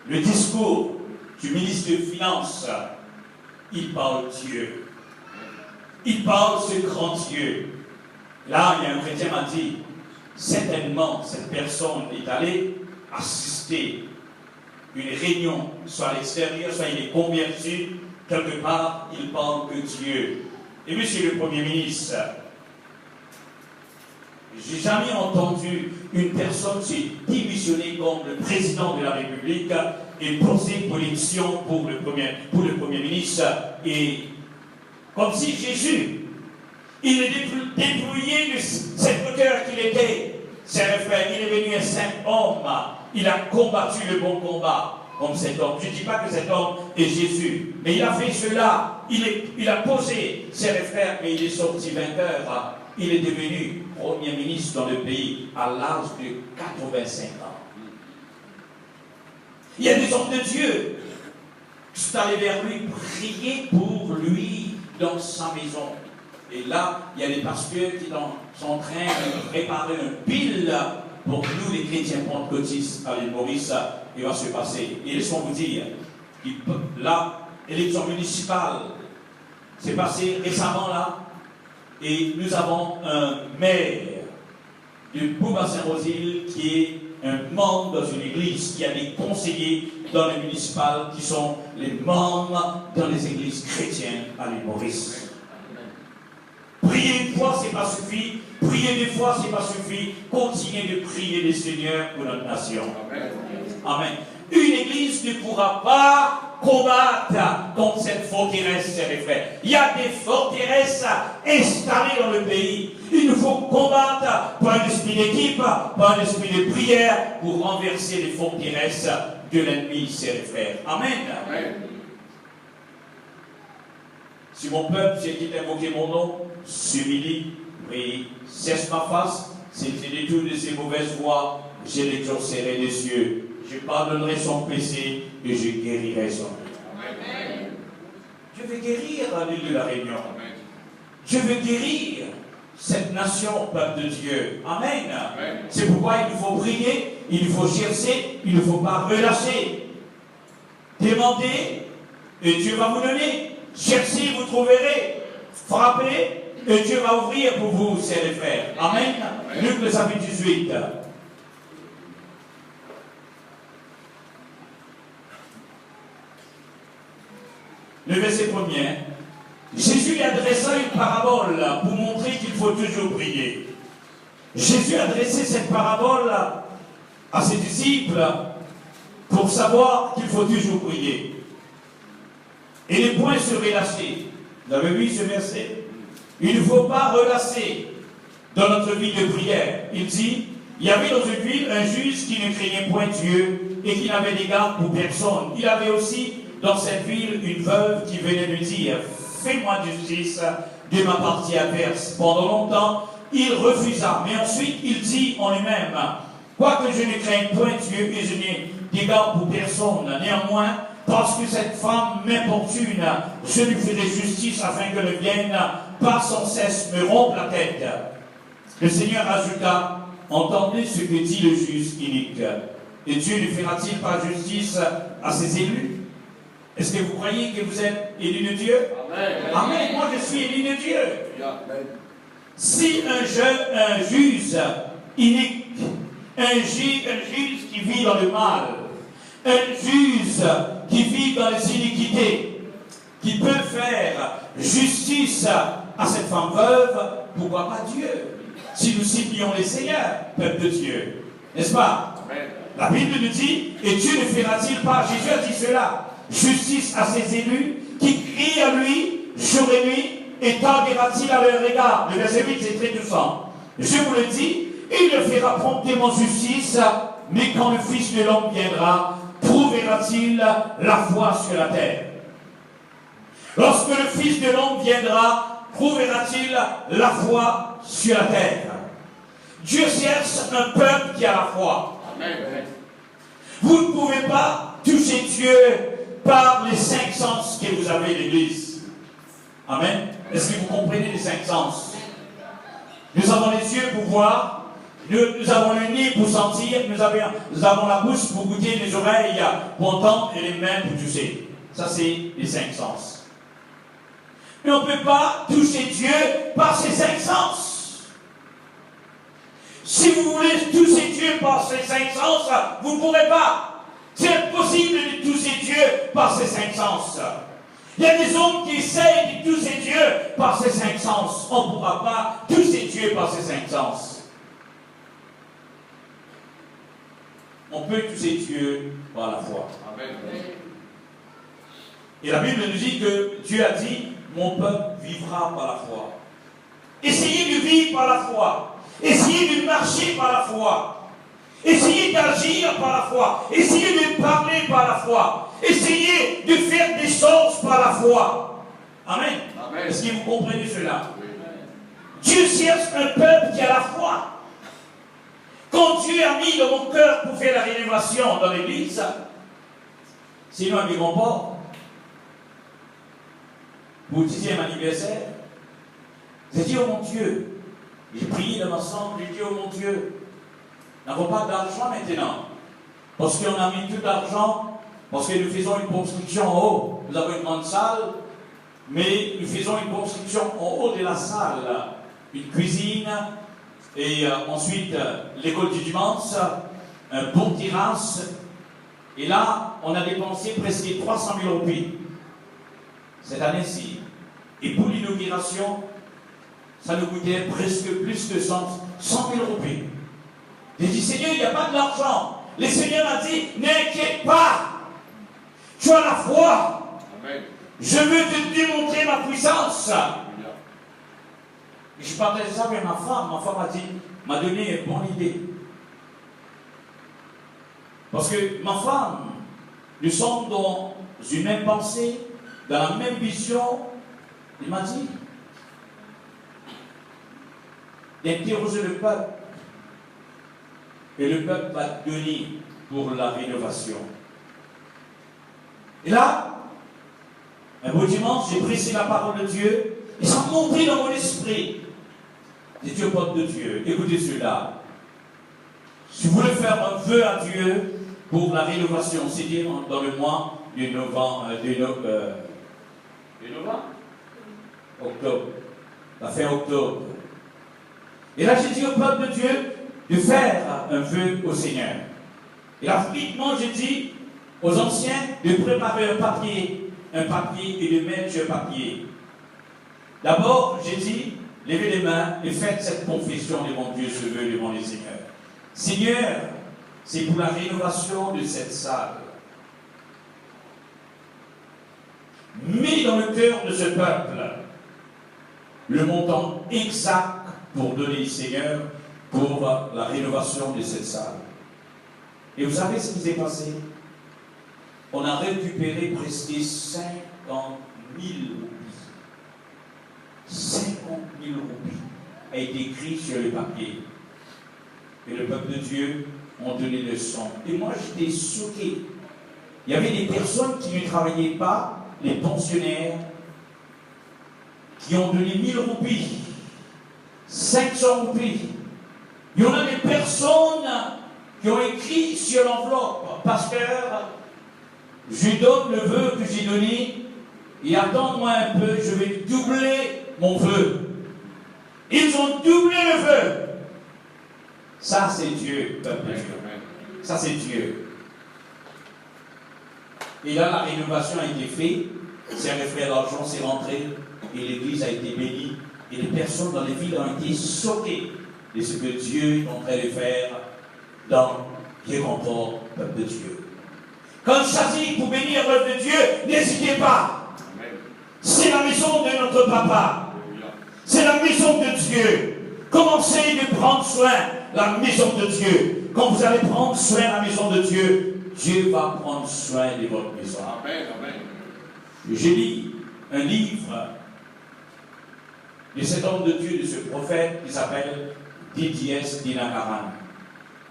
le discours du ministre des Finances, il parle Dieu. Il parle ce grand Dieu. Là, il y a un chrétien qui m'a dit, certainement, cette personne est allée assister une réunion, soit à l'extérieur, soit il est converti, quelque part, il parle que Dieu. Et monsieur le Premier ministre, j'ai jamais entendu une personne se démissionner comme le président de la République et poser position pour le Premier ministre. Et comme si Jésus, il est dépouillé de cette hauteur qu'il était. C'est le frère, il est venu un simple homme. Il a combattu le bon combat comme cet homme. Je ne dis pas que cet homme est Jésus, mais il a fait cela. Il a posé ses frères, mais il est sorti vainqueur. Il est devenu Premier ministre dans le pays à l'âge de 85 ans. Il y a des hommes de Dieu qui sont allés vers lui, prier pour lui dans sa maison. Et là, il y a des pasteurs qui sont en train de préparer un pile pour nous, les chrétiens pentecôtistes à l'île Maurice. Il va se passer. Et laissons vous dire, là, l'élection municipale s'est passée récemment là. Et nous avons un maire de Bouba-Saint-Rosile qui est un membre dans une église, qui a des conseillers dans les municipales qui sont les membres dans les églises chrétiennes à l'île Maurice. Prier 1 fois, ce n'est pas suffi. Prier 2 fois, ce n'est pas suffi. Continuez de prier le Seigneur pour notre nation. Amen. Amen. Une église ne pourra pas combattre contre cette forteresse, chers frères. Il y a des forteresses installées dans le pays. Il nous faut combattre par un esprit d'équipe, par un esprit de prière, pour renverser les forteresses de l'ennemi, chers frères. Amen. Amen. Si mon peuple, c'est qui invoqué mon nom, s'humilie, prie, cesse ma face, s'il se détourne de ses mauvaises voies, je l'exaucerai des cieux. Je pardonnerai son péché et je guérirai son âme. Je veux guérir à l'île de la Réunion. Je veux guérir cette nation, peuple de Dieu. Amen. Amen. C'est pourquoi il nous faut prier, il nous faut chercher, il ne faut pas relâcher. Demandez et Dieu va vous donner. Cherchez, vous trouverez. Frappez et Dieu va ouvrir pour vous, chers frères. Amen. Amen. Luc le chapitre 18. Le verset 1er. Jésus adressa une parabole pour montrer qu'il faut toujours prier. Jésus adressait cette parabole à ses disciples pour savoir qu'il faut toujours prier. Et les points se relâcher. Vous avez vu ce verset? Il ne faut pas relâcher dans notre vie de prière. Il dit, il y avait dans une ville un juge qui ne craignait point Dieu et qui n'avait d'égard pour personne. Il avait aussi dans cette ville une veuve qui venait lui dire, fais-moi justice de ma partie adverse. Pendant longtemps, il refusa. Mais ensuite, il dit en lui-même, quoique je ne craigne point Dieu et je n'ai d'égard pour personne, néanmoins, parce que cette femme m'importune, je lui ferai justice afin que ne vienne pas sans cesse me rompre la tête. Le Seigneur ajouta, entendez ce que dit le juge inique. Et Dieu ne fera-t-il pas justice à ses élus? Est-ce que vous croyez que vous êtes élu de Dieu? Amen. Amen. Moi, je suis élu de Dieu. Amen. Si un juge inique, un juge qui vit dans le mal, un juge qui vit dans les iniquités, qui peut faire justice à cette femme veuve, pourquoi pas Dieu? Si nous supplions les seigneurs, peuple de Dieu, n'est-ce pas? Amen. La Bible nous dit, et Dieu ne fera-t-il pas, Jésus a dit cela, justice à ses élus qui crient à lui jour et nuit, et tardera-t-il à leur égard? Le verset 8, c'est très touchant. Je vous le dis, il le fera promptement justice, mais quand le Fils de l'homme viendra, trouvera-t-il la foi sur la terre? Lorsque le Fils de l'homme viendra, trouvera-t-il la foi sur la terre? Dieu cherche un peuple qui a la foi. Amen. Vous ne pouvez pas toucher Dieu par les 5 sens que vous avez l'Église. Amen. Est-ce que vous comprenez les 5 sens? Nous avons les yeux pour voir, nous avons le nez pour sentir, nous avons la bouche pour goûter, les oreilles pour entendre et les mains pour toucher. Ça, c'est les 5 sens. Mais on ne peut pas toucher Dieu par ces 5 sens. Si vous voulez toucher Dieu par ces 5 sens, vous ne pourrez pas. C'est impossible de toucher Dieu par ces 5 sens. Il y a des hommes qui essayent de toucher Dieu par ces 5 sens. On ne pourra pas toucher Dieu par ces 5 sens. On peut toucher Dieu par la foi. Amen. Et la Bible nous dit que Dieu a dit, mon peuple vivra par la foi. Essayez de vivre par la foi. Essayez de marcher par la foi. Essayez d'agir par la foi. Essayez de parler par la foi. Essayez de faire des choses par la foi. Amen. Amen. Est-ce que vous comprenez cela? Oui. Dieu cherche un peuple qui a la foi. Quand Dieu a mis dans mon cœur pour faire la rénovation dans l'église, sinon un grand port, pour le 10e anniversaire, j'ai dit, oh mon Dieu, j'ai prié dans ma chambre, j'ai dit, oh mon Dieu, nous n'avons pas d'argent maintenant. Parce qu'on a mis tout l'argent, parce que nous faisons une construction en haut. Nous avons une grande salle, mais nous faisons une construction en haut de la salle. Une cuisine, et ensuite l'école du dimanche, un bon terrasse. Et là, on a dépensé presque 300 000 roupies cette année-ci. Et pour l'inauguration, ça nous coûtait presque plus de 100 000 roupies. J'ai dit, Seigneur, il n'y a pas de l'argent. Le Seigneur m'a dit, n'inquiète pas. Tu as la foi. Amen. Je veux te démontrer ma puissance. Et je partageais ça avec ma femme. Ma femme m'a donné une bonne idée. Parce que ma femme, nous sommes dans une même pensée, dans la même vision. Il m'a dit d'interroger le peuple. Et le peuple va donner pour la rénovation. Et là, un beau dimanche, j'ai pressé la parole de Dieu et ça m'a monté dans mon esprit. J'étais au peuple de Dieu. Écoutez cela. Si vous voulez faire un vœu à Dieu pour la rénovation, c'est-à-dire dans le mois de novembre, octobre, la fin octobre. Et là, j'ai dit au peuple de Dieu de faire un vœu au Seigneur. Et là, rapidement, j'ai dit aux anciens de préparer un papier et de mettre sur papier. D'abord, j'ai dit, levez les mains et faites cette confession devant Dieu, ce vœu devant les seigneurs. Seigneur, c'est pour la rénovation de cette salle. Mets dans le cœur de ce peuple le montant exact pour donner, Seigneur, pour la rénovation de cette salle. Et vous savez ce qui s'est passé? On a récupéré presque 50 000 roupies. 50 000 roupies a été écrit sur le papier. Et le peuple de Dieu ont donné le son. Et moi, j'étais choqué. Il y avait des personnes qui ne travaillaient pas, les pensionnaires, qui ont donné 1000 roupies, 500 roupies. Il y en a des personnes qui ont écrit sur l'enveloppe, pasteur, je donne le vœu que j'ai donné, et attends-moi un peu, je vais doubler mon vœu. Ils ont doublé le vœu. Ça, c'est Dieu, peuple de Dieu. Ça, c'est Dieu. Et là, la rénovation a été faite, c'est un frère d'argent, c'est rentré, et l'église a été bénie, et les personnes dans les villes ont été choquées de ce que Dieu est en train de faire dans Réconfort, peuple de Dieu. Quand il s'agit pour bénir l'œuvre de Dieu, n'hésitez pas. C'est la maison de notre papa. C'est la maison de Dieu. Commencez de prendre soin de la maison de Dieu. Quand vous allez prendre soin de la maison de Dieu, Dieu va prendre soin de votre maison. Amen, amen. J'ai lu un livre de cet homme de Dieu, de ce prophète, qui s'appelle D.T.S. Dinakaran.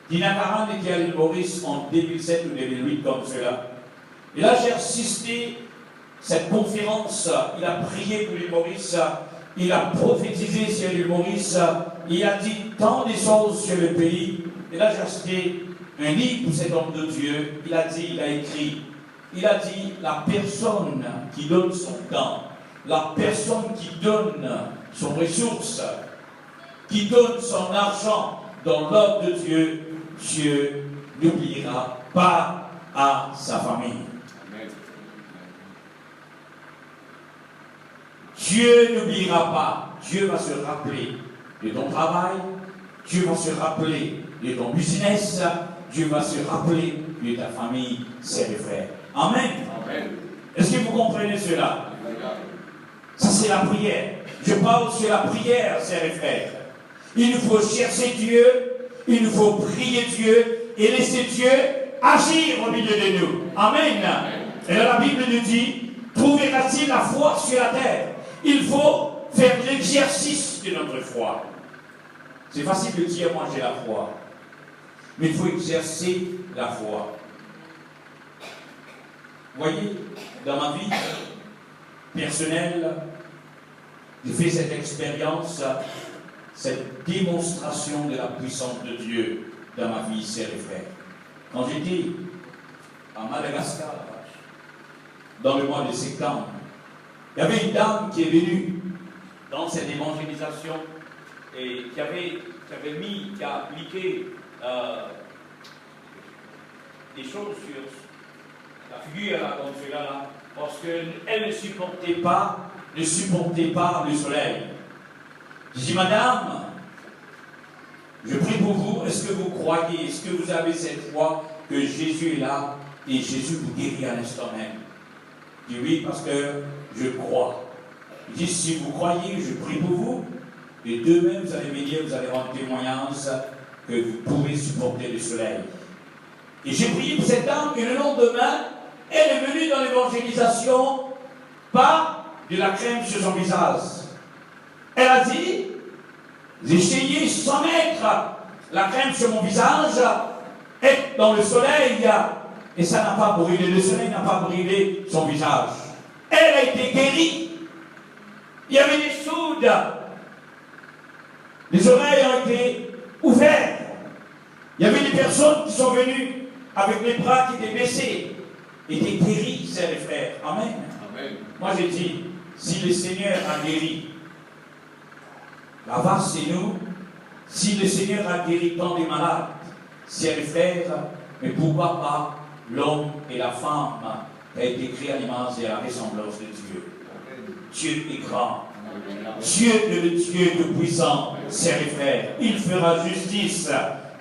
Dinakaran était à l'île Maurice en 2007 ou 2008 comme cela. Et là, j'ai assisté à cette conférence. Il a prié pour l'île Maurice. Il a prophétisé sur l'île Maurice. Il a dit tant de choses sur le pays. Et là, j'ai acheté un livre pour cet homme de Dieu. Il a dit, il a écrit. Il a dit, la personne qui donne son temps, la personne qui donne son ressource, qui donne son argent dans l'œuvre de Dieu, Dieu n'oubliera pas à sa famille. Amen. Dieu n'oubliera pas. Dieu va se rappeler de ton travail. Dieu va se rappeler de ton business. Dieu va se rappeler de ta famille, sœurs et frères. Amen. Amen. Est-ce que vous comprenez cela? Ça, c'est la prière. Je parle sur la prière, sœurs et frères. Il nous faut chercher Dieu, il nous faut prier Dieu et laisser Dieu agir au milieu de nous. Amen. Et là, la Bible nous dit, trouvera-t-il la foi sur la terre? Il faut faire l'exercice de notre foi. C'est facile de dire, moi j'ai la foi. Mais il faut exercer la foi. Vous voyez, dans ma vie personnelle, j'ai fait cette expérience, cette démonstration de la puissance de Dieu dans ma vie, sœurs et frères. Quand j'étais à Madagascar, dans le mois de septembre, il y avait une dame qui est venue dans cette évangélisation et qui a appliqué des choses sur la figure là, comme cela là, parce qu'elle ne supportait pas le soleil. Je dis, madame, je prie pour vous, est-ce que vous croyez, est-ce que vous avez cette foi que Jésus est là et Jésus vous guérit à l'instant même? Je dis oui, parce que je crois. Je dis, si vous croyez, je prie pour vous, et demain vous allez me dire, vous allez rendre témoignage que vous pouvez supporter le soleil. Et j'ai prié pour cette dame, et le lendemain, elle est venue dans l'évangélisation, pas de la crème sur son visage. Elle a dit, j'ai essayé sans mettre la crème sur mon visage, être dans le soleil, et ça n'a pas brûlé, le soleil n'a pas brûlé son visage. Elle a été guérie. Il y avait des soudes. Les oreilles ont été ouvertes. Il y avait des personnes qui sont venues avec les bras qui étaient baissés, étaient guéris, sœurs et frères. Amen. Amen. Moi j'ai dit, si le Seigneur a guéri, la vache c'est nous. Si le Seigneur a guéri tant des malades, sœurs et frères, mais pourquoi pas l'homme et la femme qui a été créé à l'image et à la ressemblance de Dieu. Dieu est grand. Dieu est le Dieu tout-puissant, sœurs et frères. Il fera justice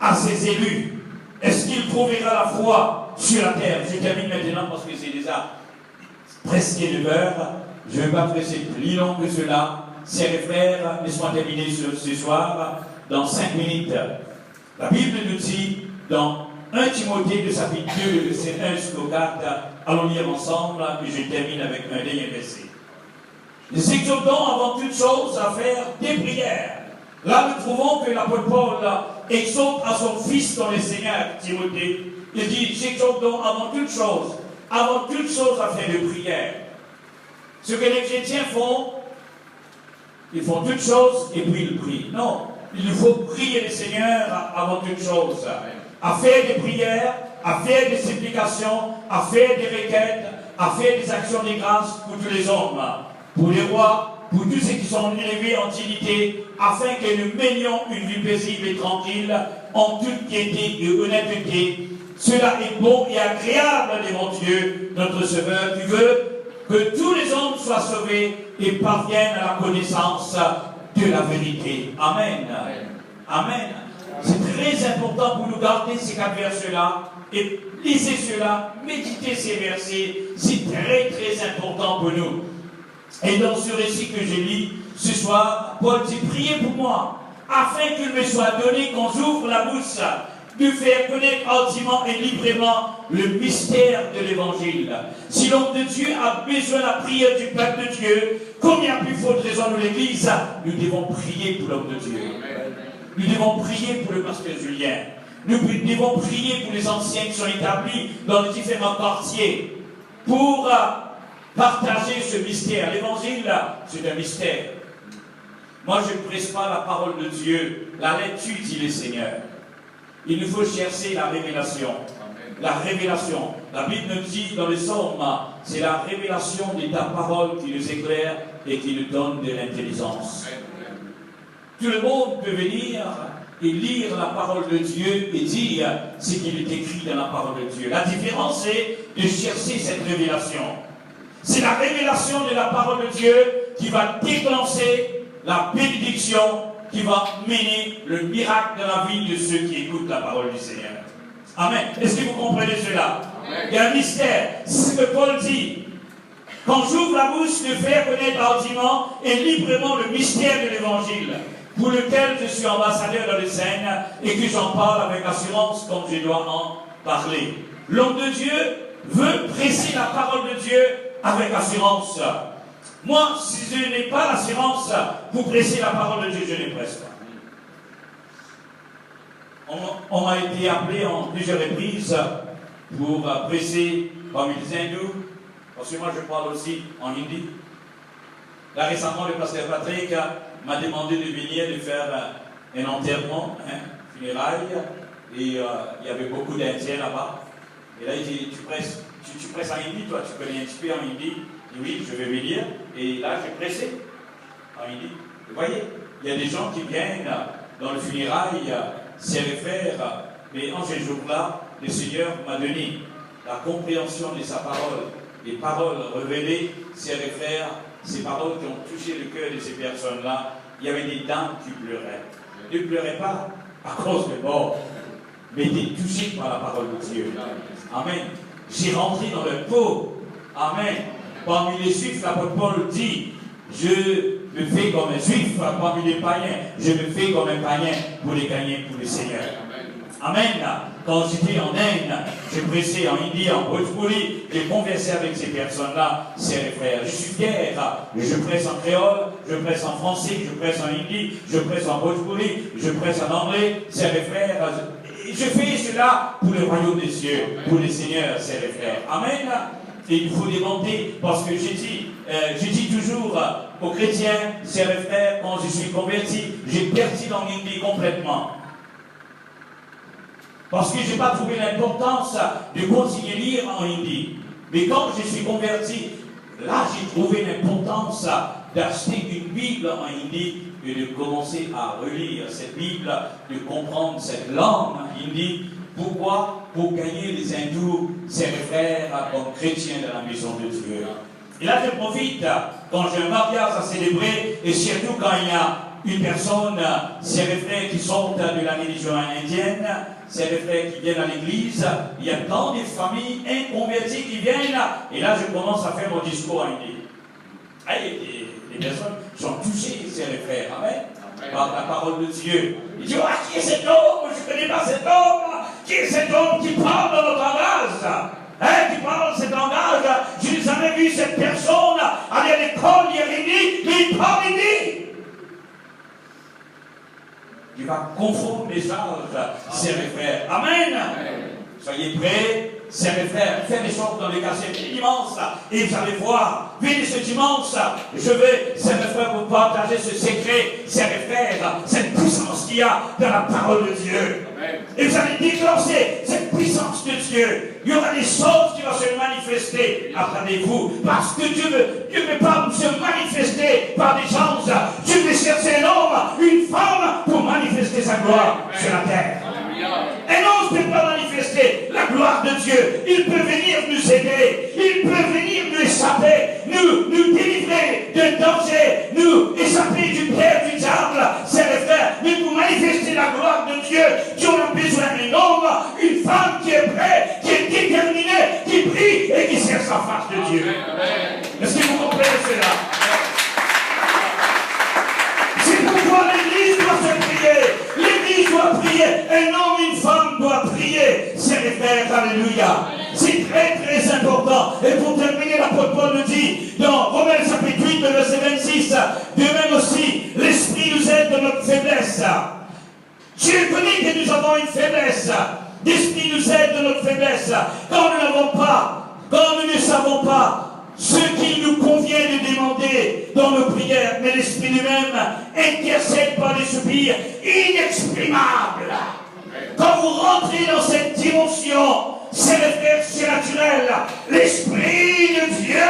à ses élus. Est-ce qu'il trouvera la foi sur la terre? Je termine maintenant parce que c'est déjà presque 9 heures. Je ne vais pas presser plus long que cela. Sœurs et frères, laisse-moi terminer ce soir dans 5 minutes. La Bible nous dit dans 1 Timothée de chapitre 2, c'est 1 jusqu'au 4, allons lire ensemble et je termine avec un dernier verset. Nous exhortons avant toute chose à faire des prières. Là, nous trouvons que l'apôtre Paul exhorte à son fils dans le Seigneur, Timothée. Il dit, j'exhortons avant toute chose à faire des prières. Ce que les chrétiens font, ils font toutes choses et puis ils prient. Non, il faut prier le Seigneur avant toute chose. À faire des prières, à faire des supplications, à faire des requêtes, à faire des actions de grâce pour tous les hommes, pour les rois, pour tous ceux qui sont élevés en dignité, afin que nous menions une vie paisible et tranquille, en toute piété et honnêteté. Cela est bon et agréable devant Dieu, notre Sauveur, qui veut que tous les hommes soient sauvés et parviennent à la connaissance de la vérité. Amen. Amen. C'est très important pour nous garder ces 4 versets-là et lisez cela, méditez ces versets. C'est très très important pour nous. Et dans ce récit que je lis ce soir, Paul dit, priez pour moi, afin qu'il me soit donné quand j'ouvre la bouche, de faire connaître hardiment et librement le mystère de l'Évangile. Si l'homme de Dieu a besoin de la prière du peuple de Dieu, combien plus faute raison de l'Église, nous devons prier pour l'homme de Dieu. Nous devons prier pour le pasteur Julien. Nous devons prier pour les anciens qui sont établis dans les différents quartiers pour partager ce mystère. L'Évangile, c'est un mystère. Moi, je ne presse pas la parole de Dieu. La lecture, dit le Seigneur. Il nous faut chercher la révélation. La révélation. La Bible nous dit dans les psaumes, c'est la révélation de ta parole qui nous éclaire et qui nous donne de l'intelligence. Tout le monde peut venir et lire la parole de Dieu et dire ce qu'il est écrit dans la parole de Dieu. La différence, c'est de chercher cette révélation. C'est la révélation de la parole de Dieu qui va déclencher la bénédiction, qui va mener le miracle dans la vie de ceux qui écoutent la parole du Seigneur. Amen. Est-ce que vous comprenez cela? Amen. Il y a un mystère. C'est ce que Paul dit. Quand j'ouvre la bouche, de faire connaître hardiment et librement le mystère de l'Évangile, pour lequel je suis ambassadeur dans les scènes et que j'en parle avec assurance comme je dois en parler. L'homme de Dieu veut presser la parole de Dieu avec assurance. Moi, si je n'ai pas l'assurance pour presser la parole de Dieu, je ne presse pas. On m'a été appelé en plusieurs reprises pour presser parmi les hindous, parce que moi je parle aussi en hindi. Là récemment, le pasteur Patrick m'a demandé de venir de faire un enterrement, funérailles, et il y avait beaucoup d'Indiens là-bas. Et là il dit, tu presses en hindi, toi, tu connais un petit peu en hindi? Et oui, je vais venir, et là j'ai pressé en hindi. Vous voyez, il y a des gens qui viennent dans le funérailles s'y réfèrent, mais en ces jours-là, le Seigneur m'a donné la compréhension de sa parole, les paroles révélées s'y réfèrent, ces paroles qui ont touché le cœur de ces personnes-là. Il y avait des dames qui pleuraient. Ne pleuraient pas à cause de mort, mais étaient touchées par la parole de Dieu. Amen. J'ai rentré dans leur peau. Amen. Parmi les Juifs, l'apôtre Paul dit, je me fais comme un Juif parmi les païens. Je me fais comme un païen pour les gagner pour le Seigneur. Amen. Quand j'étais en Inde, j'ai pressé en hindi, en Bhojpuri, j'ai conversé avec ces personnes-là, ces frères. Je suis fier. Je presse en créole, je presse en français, je presse en hindi, je presse en Bhojpuri, je presse en anglais, ces frères. Je fais cela pour le royaume des cieux, pour le Seigneur, ces frères. Amen. Et il faut demander, parce que j'ai dit toujours, aux chrétiens, chers frères, quand je suis converti, j'ai perdu dans l'hindi complètement. Parce que je n'ai pas trouvé l'importance de continuer à lire en hindi. Mais quand je suis converti, là j'ai trouvé l'importance d'acheter une Bible en hindi et de commencer à relire cette Bible, de comprendre cette langue hindi. Pourquoi? Pour gagner les hindous, ses frères, comme chrétiens de la maison de Dieu. Et là, je profite quand j'ai un mariage à célébrer, et surtout quand il y a une personne, ses frères qui sortent de la religion indienne, ses frères qui viennent à l'église, il y a tant de familles inconverties qui viennent, et là, je commence à faire mon discours en hindi. Les personnes sont touchées, ses frères, amen, par la parole de Dieu. Ils disent, ah, qui est cet homme? Je ne connais pas cet homme. Qui est cet homme qui parle dans notre langage? Qui parle cet langage? Je n'ai jamais vu cette personne aller à l'école, lire l'hindi, mais il parle hindi. Il va confondre les charges, ses frères. Amen. Soyez prêts, chers frères, faites des choses dans les quartiers dimanche, et vous allez voir, venez ce dimanche, je vais, chers frères, vous partager ce secret, chers frères, cette puissance qu'il y a dans la parole de Dieu. Amen. Et vous allez déclencher cette puissance de Dieu. Il y aura des choses qui vont se manifester à travers vous, parce que Dieu ne veut pas se manifester par des gens. Dieu veut chercher un homme, une femme, pour manifester sa gloire sur la terre. Un homme ne peut pas manifester la gloire de Dieu. Il peut venir nous aider. Il peut venir nous échapper, nous délivrer de danger, nous échapper du piège du diable, chers frères. Mais pour manifester la gloire de Dieu, Dieu a besoin d'un homme, une femme qui est prêt, qui est déterminé, qui prie et qui cherche la face de Dieu. Est-ce que vous comprenez cela? C'est pourquoi l'Église doit se prier. L'Église doit prier. Un homme, une femme doit prier. Chers frères, alléluia. C'est très très important. Et pour terminer, l'apôtre Paul nous dit dans Romains chapitre 8, verset 26, de même aussi, l'Esprit nous aide dans notre faiblesse. Dieu connaît que nous avons une faiblesse. L'Esprit nous aide dans notre faiblesse. Quand nous n'avons pas, quand nous ne savons pas ce qu'il nous convient de demander dans nos prières, mais l'Esprit lui-même intercède par des soupirs inexprimables. Quand vous rentrez dans cette dimension, c'est le frère surnaturel, l'Esprit de Dieu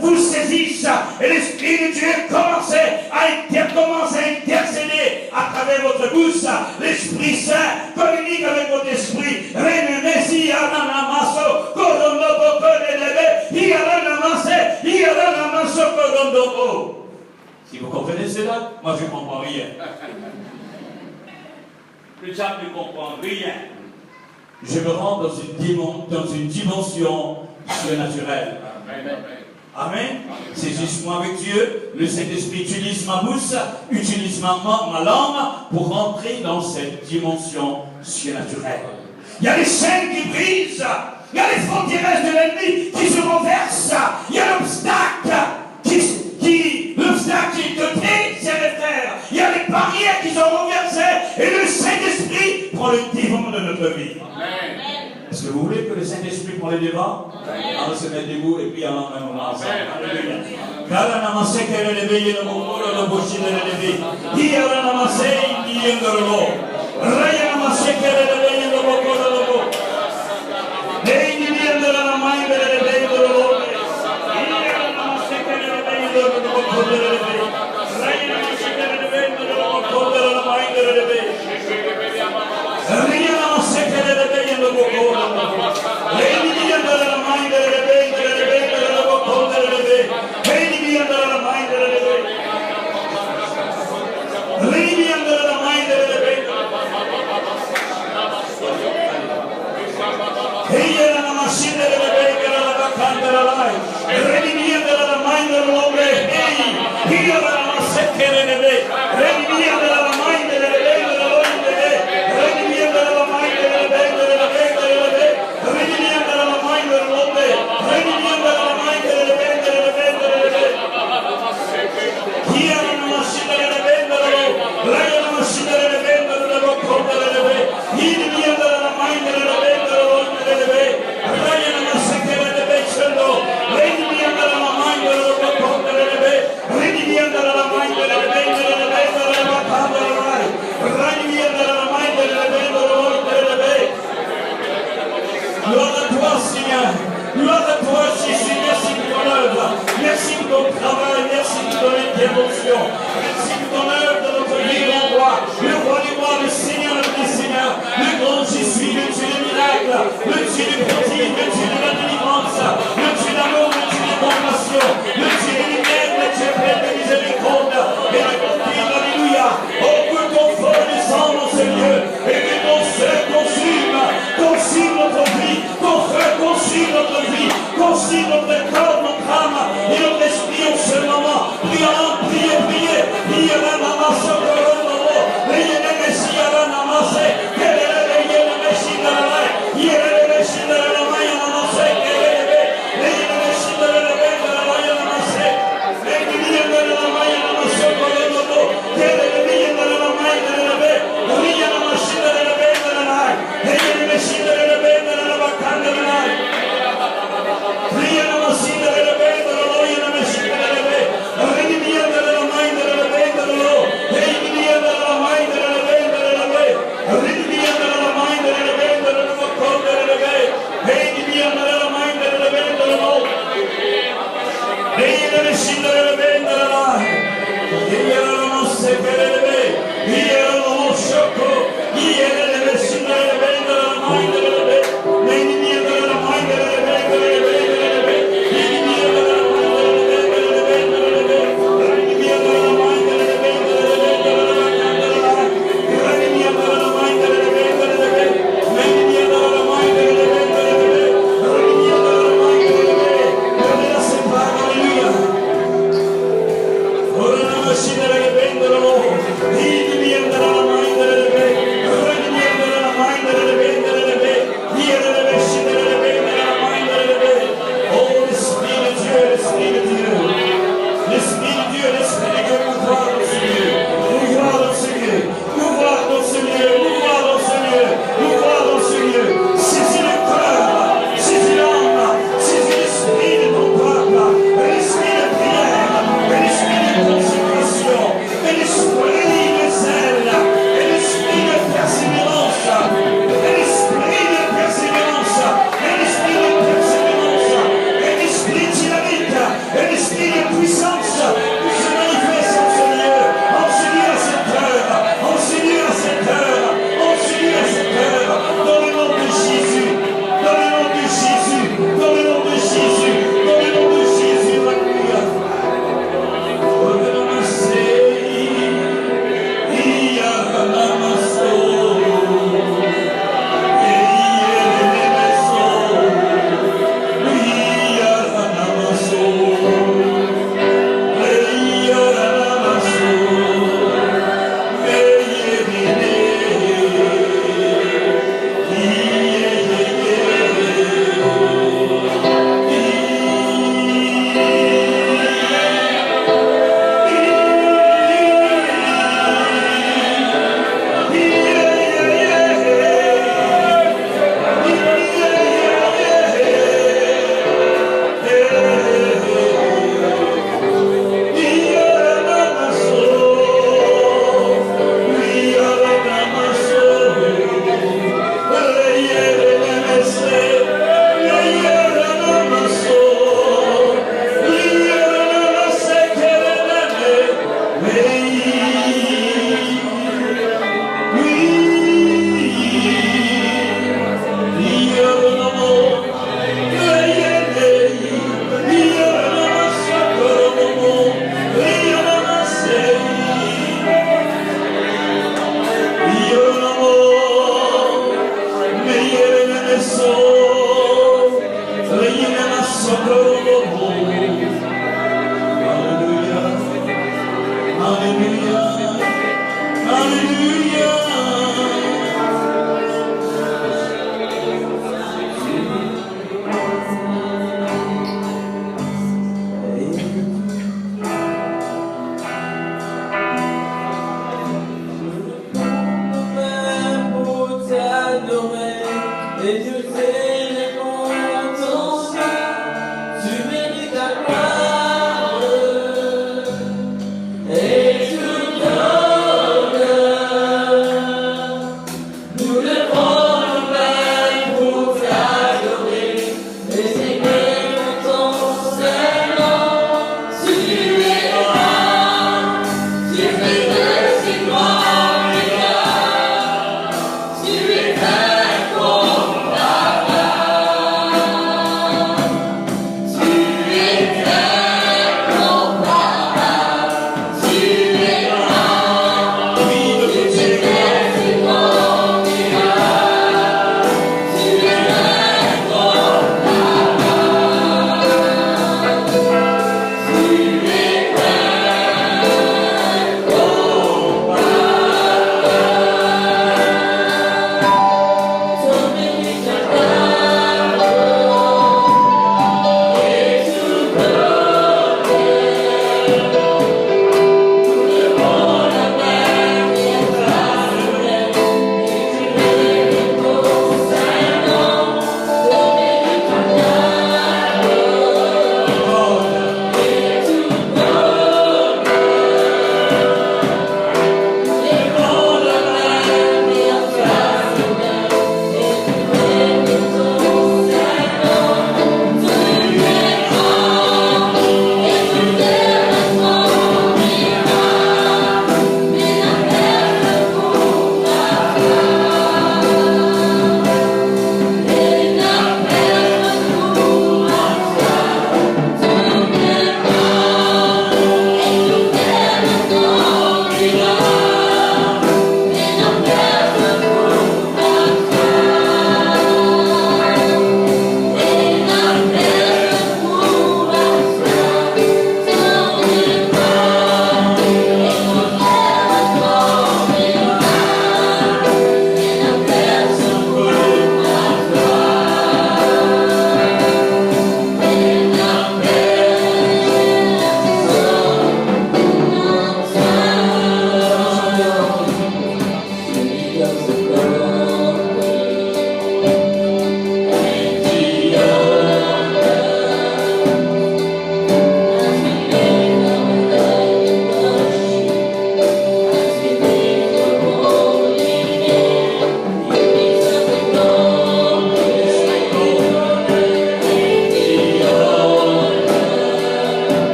vous saisisse et l'Esprit de Dieu commence à intercéder à travers votre bouche. L'Esprit Saint communique avec votre esprit. Si vous comprenez cela, moi je ne comprends rien. Le diable ne comprend rien. Je me rends dans une dimension surnaturelle. Amen. C'est juste moi avec Dieu. Le Saint-Esprit utilise ma bouche, utilise ma langue pour rentrer dans cette dimension surnaturelle. Il y a les chaînes qui brisent. Il y a les frontières de l'ennemi qui se renversent. Il y a l'obstacle qui est ôté, chers frères. Il y a les barrières qui sont renversées et le Saint-Esprit prend le devant de notre vie. Amen. Est-ce que vous voulez que le Saint-Esprit prenne le devant? On se met debout et puis on ensemble. Alléluia. Gloire à toi, Seigneur. Gloire à toi, Jésus. Merci pour ton œuvre. Merci pour ton travail. Merci pour ton intervention. Merci pour ton œuvre dans notre vie, mon roi. Le roi du roi, le Seigneur des seigneurs. Le grand je suis, le Dieu des miracles. Le Dieu du prodige, le Dieu de la délivrance. Le Dieu d'amour, le Dieu de compassion. Le Dieu des lumières, le Dieu plein de miséricorde. Et le continue, alléluia. Oh, que ton feu descende dans ce lieu. Et que ton feu consume notre vie. Ton feu consume notre vie. Consume notre corps, notre âme et notre esprit en ce moment. Priez, priez la maman, priez le Messie à la namasse, qu'elle est le Messie de la main, il est le Messie de la main, il namasse, qu'elle est le Messie de la main, il namasse, et il est le main, il namasse, qu'elle est le Messie de la main, il namasse, il namasse de la main, de la main, et il est le Messie de la main, de la main, de la main. Priez la Messie de la main, de la main, il namasse de la main, redimia de la main, de la main, de la main, et il y a de la main, de la main, de la main, redimia de la main, de la main, de la main, de la main, et il y a de la main, de la main, de la main, et il est le Messie de la main, de la main, il y a la masse, qu'elle est levée, il y a le choco, il y a le Messie de la main, de la main, de la main, mais il y a de la main, de la main, de la main, de la main, il y a de la main, de la main, de la main, de la main, il y a de la main, de la main, de la main, de la main, de la main, il y a de la main, de la main, de la main, mais il y a de la main, de la main, de la main, il y a de la main, de la main, donne la sépare, alléluia. Oh, la Messie de la main, de la main, il y a de la main, de la main, il y a de la main, de la main, de la main, il y a de la Messie de la main, de la main, de la main. Oh, l'Esprit de Dieu, l'Esprit de Dieu. L'Esprit de Dieu, nous voir dans ce lieu. Nous voir dans ce lieu. Nous voir dans ce lieu. Nous voir dans ce lieu. Nous voir dans ce lieu. Saisis le cœur. Saisis l'âme. Saisis l'esprit de ton peuple. L'esprit de prière. L'esprit de consécration. L'esprit de zèle.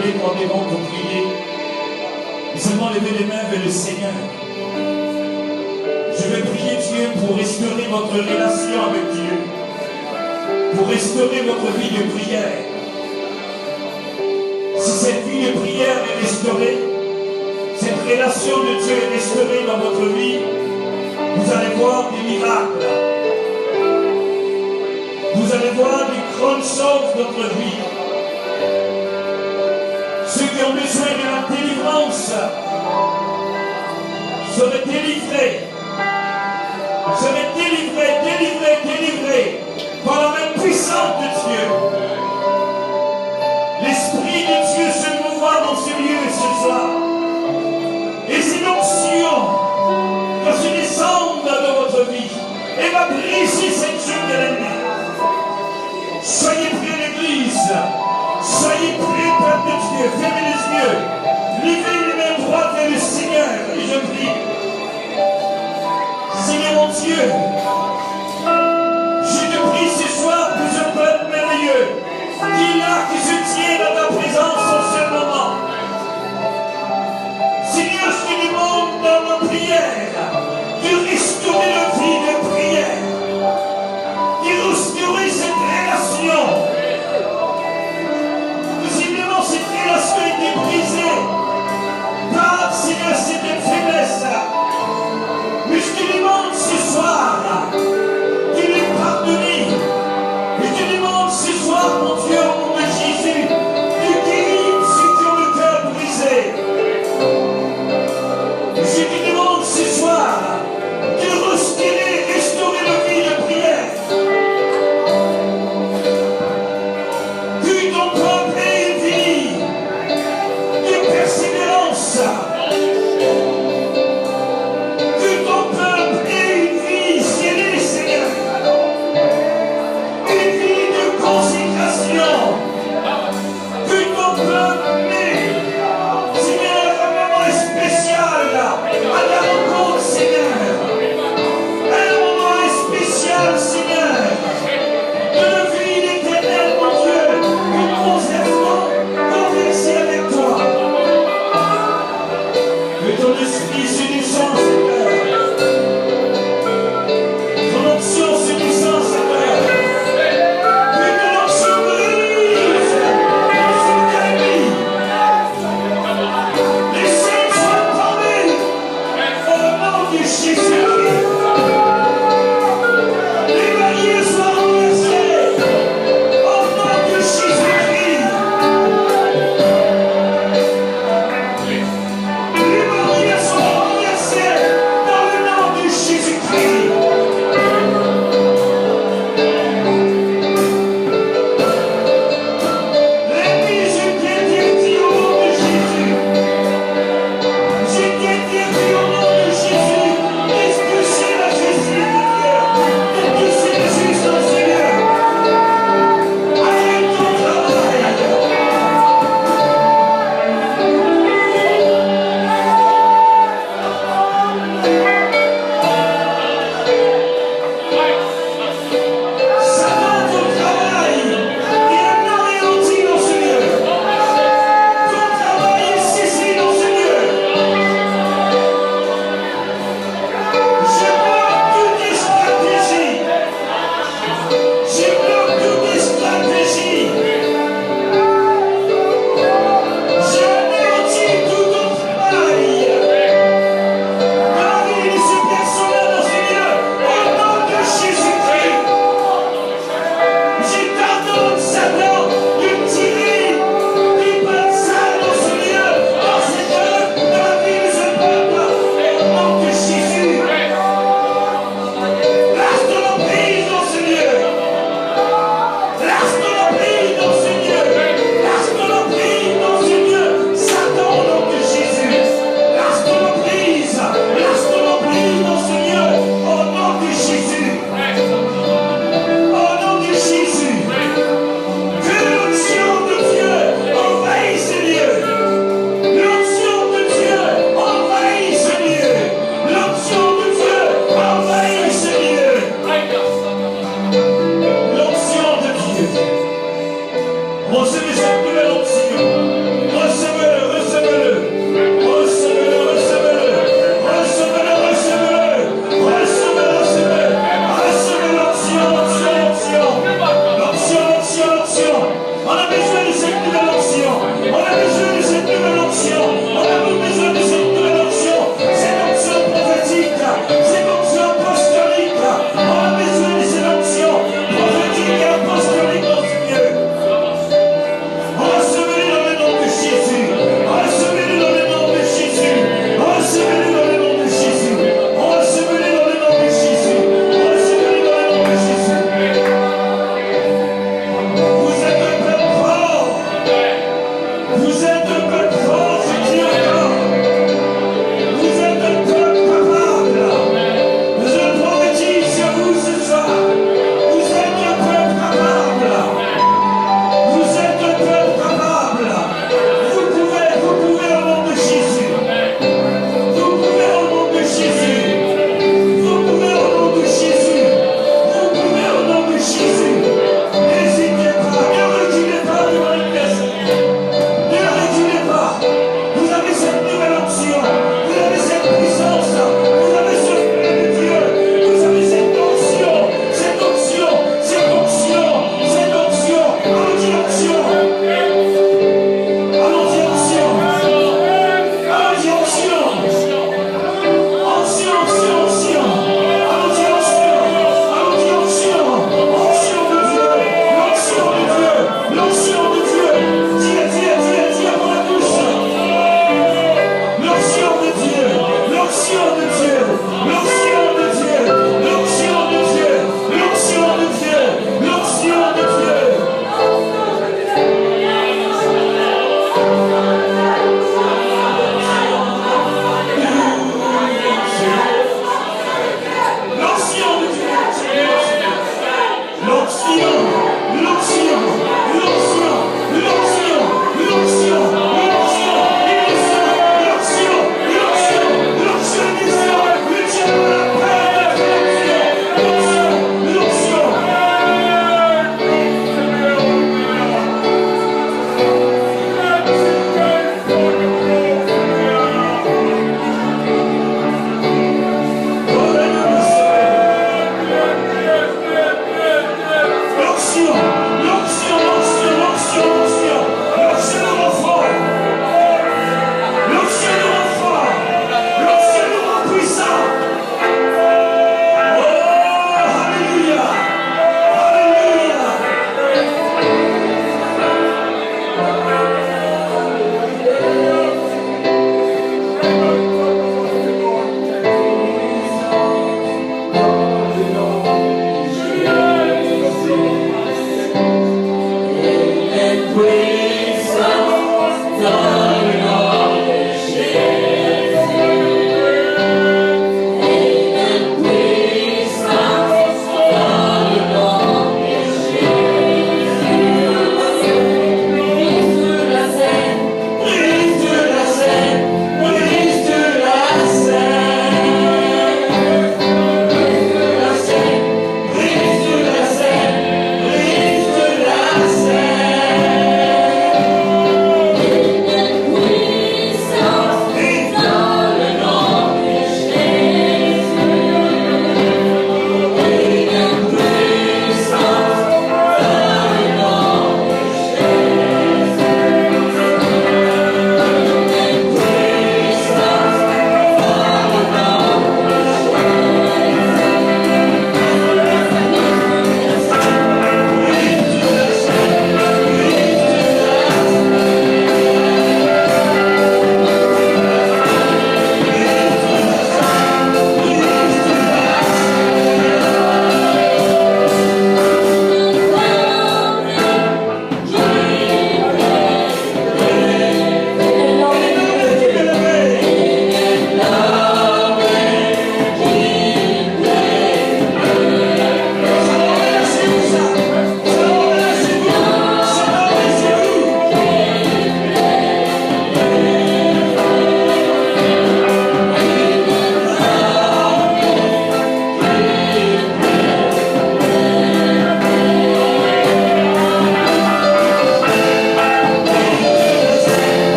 appelés pour des vents pour prier. Mais seulement lever les mains vers le Seigneur. Je vais prier Dieu pour restaurer votre relation avec Dieu. Pour restaurer votre vie de prière. Si cette vie de prière est restaurée, cette relation de Dieu est restaurée dans votre vie, vous allez voir des miracles. Vous allez voir des grandes choses dans votre vie. Ceux qui ont besoin de la délivrance seraient délivrés. Seraient délivrés par la main puissante de Dieu. L'Esprit de Dieu se mouvra dans ce lieu ce soir. Et c'est l'onction va se descendre dans votre vie et va briser cette joue de l'ennemi. Soyez près l'Église. Soyez près, Père de Dieu. Fermez les yeux. Levez les mains droites vers le Seigneur. Et je prie. Seigneur mon Dieu, je te prie ce soir pour ce peuple merveilleux qui est là, qui se tient dans ta présence en ce moment. Seigneur, je te demande dans nos prières de restaurer nos vies de prière, de restaurer cette relation. Possiblement cette relation a été brisée par, Seigneur, cette faiblesse. Mais je te demande ce soir de les pardonner. Et je te demande ce soir, mon Dieu, au nom de Jésus, de guérir ceux qui ont le cœur brisé. Je te demande ce soir de restaurer le vie de prière. Que ton peuple ait une vie de persévérance. Que ton peuple ait une vie scellée, Seigneur. Une vie de consécration. Que ton peuple ait, Seigneur, un moment spécial à la rencontre, Seigneur. Un moment spécial, Seigneur. De la vie d'éternel, mon Dieu. Une conversation conversée avec toi. Que ton esprit se descende, Seigneur. Ton onction se descend, Seigneur. Que ton onction brise sur ta vie. Les saints soient tombés au nom de Jésus-Christ. Les barrières soient renversées au nom de Jésus-Christ. Les barrières soient renversées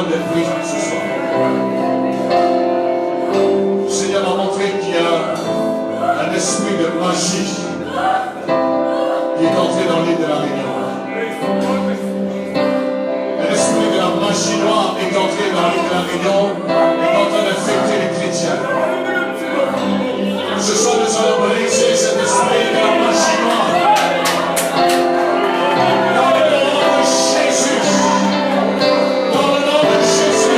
donne d'être pris ce soir. Le Seigneur m'a montré qu'il y a un esprit de magie qui est entré dans l'île de la Réunion. L'esprit de la magie noire est entré dans l'île de la Réunion et est en train d'infecter les chrétiens. Ce soir, nous allons briser cet esprit de la magie noire. Dans le nom de Jésus. Dans le nom de Jésus.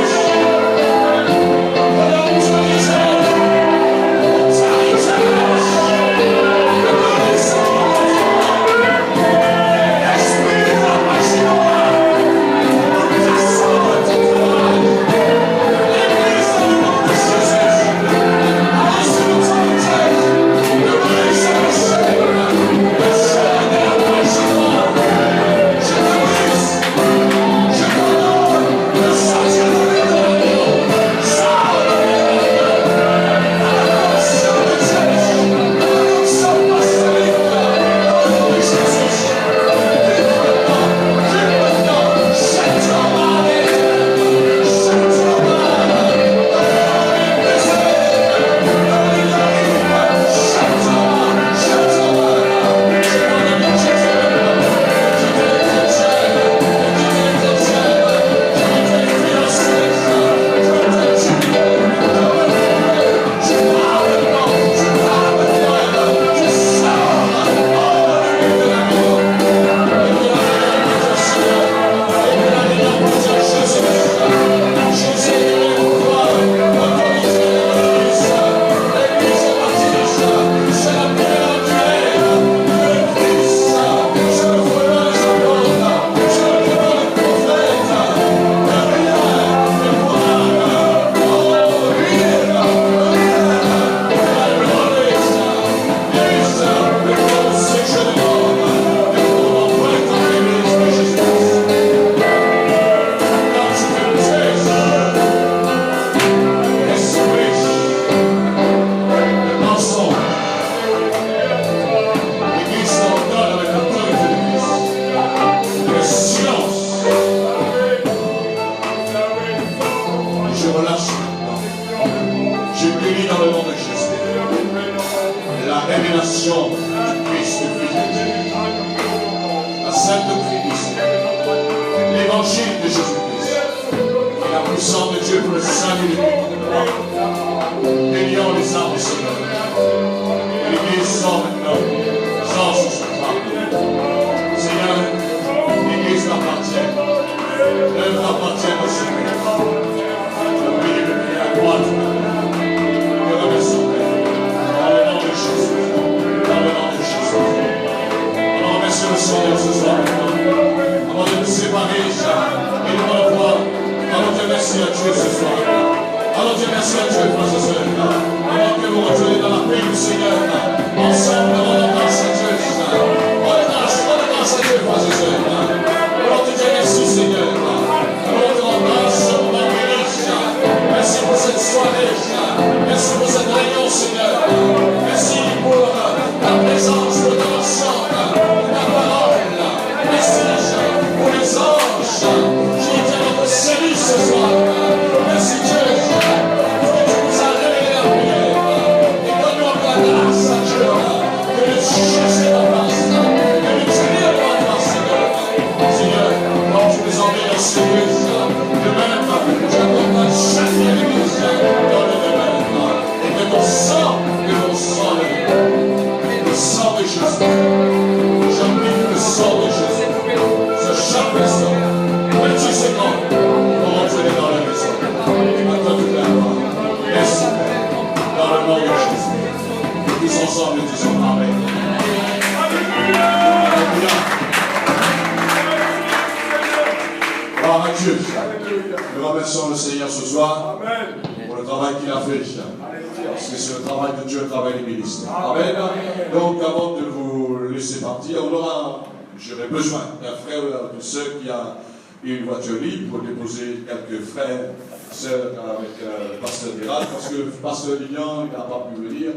J'aurais besoin d'un frère ou d'une sœur qui a une voiture libre pour déposer quelques frères, sœurs avec le pasteur Viral, parce que le pasteur Lignan, il n'a pas pu venir.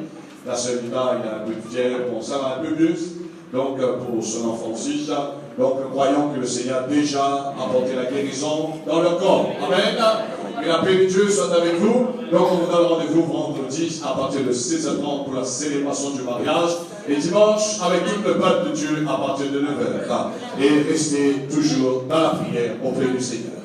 La sœur Lina, il a un peu de fièvre, bon, ça va un peu mieux. Donc, pour son enfant aussi, Donc nous croyons que le Seigneur a déjà apporté la guérison dans leur corps. Amen. Que la paix de Dieu soit avec vous. Donc on vous donne rendez-vous vendredi à partir de 16h30 pour la célébration du mariage. Et dimanche avec tout le peuple de Dieu à partir de 9h. Et restez toujours dans la prière auprès du Seigneur.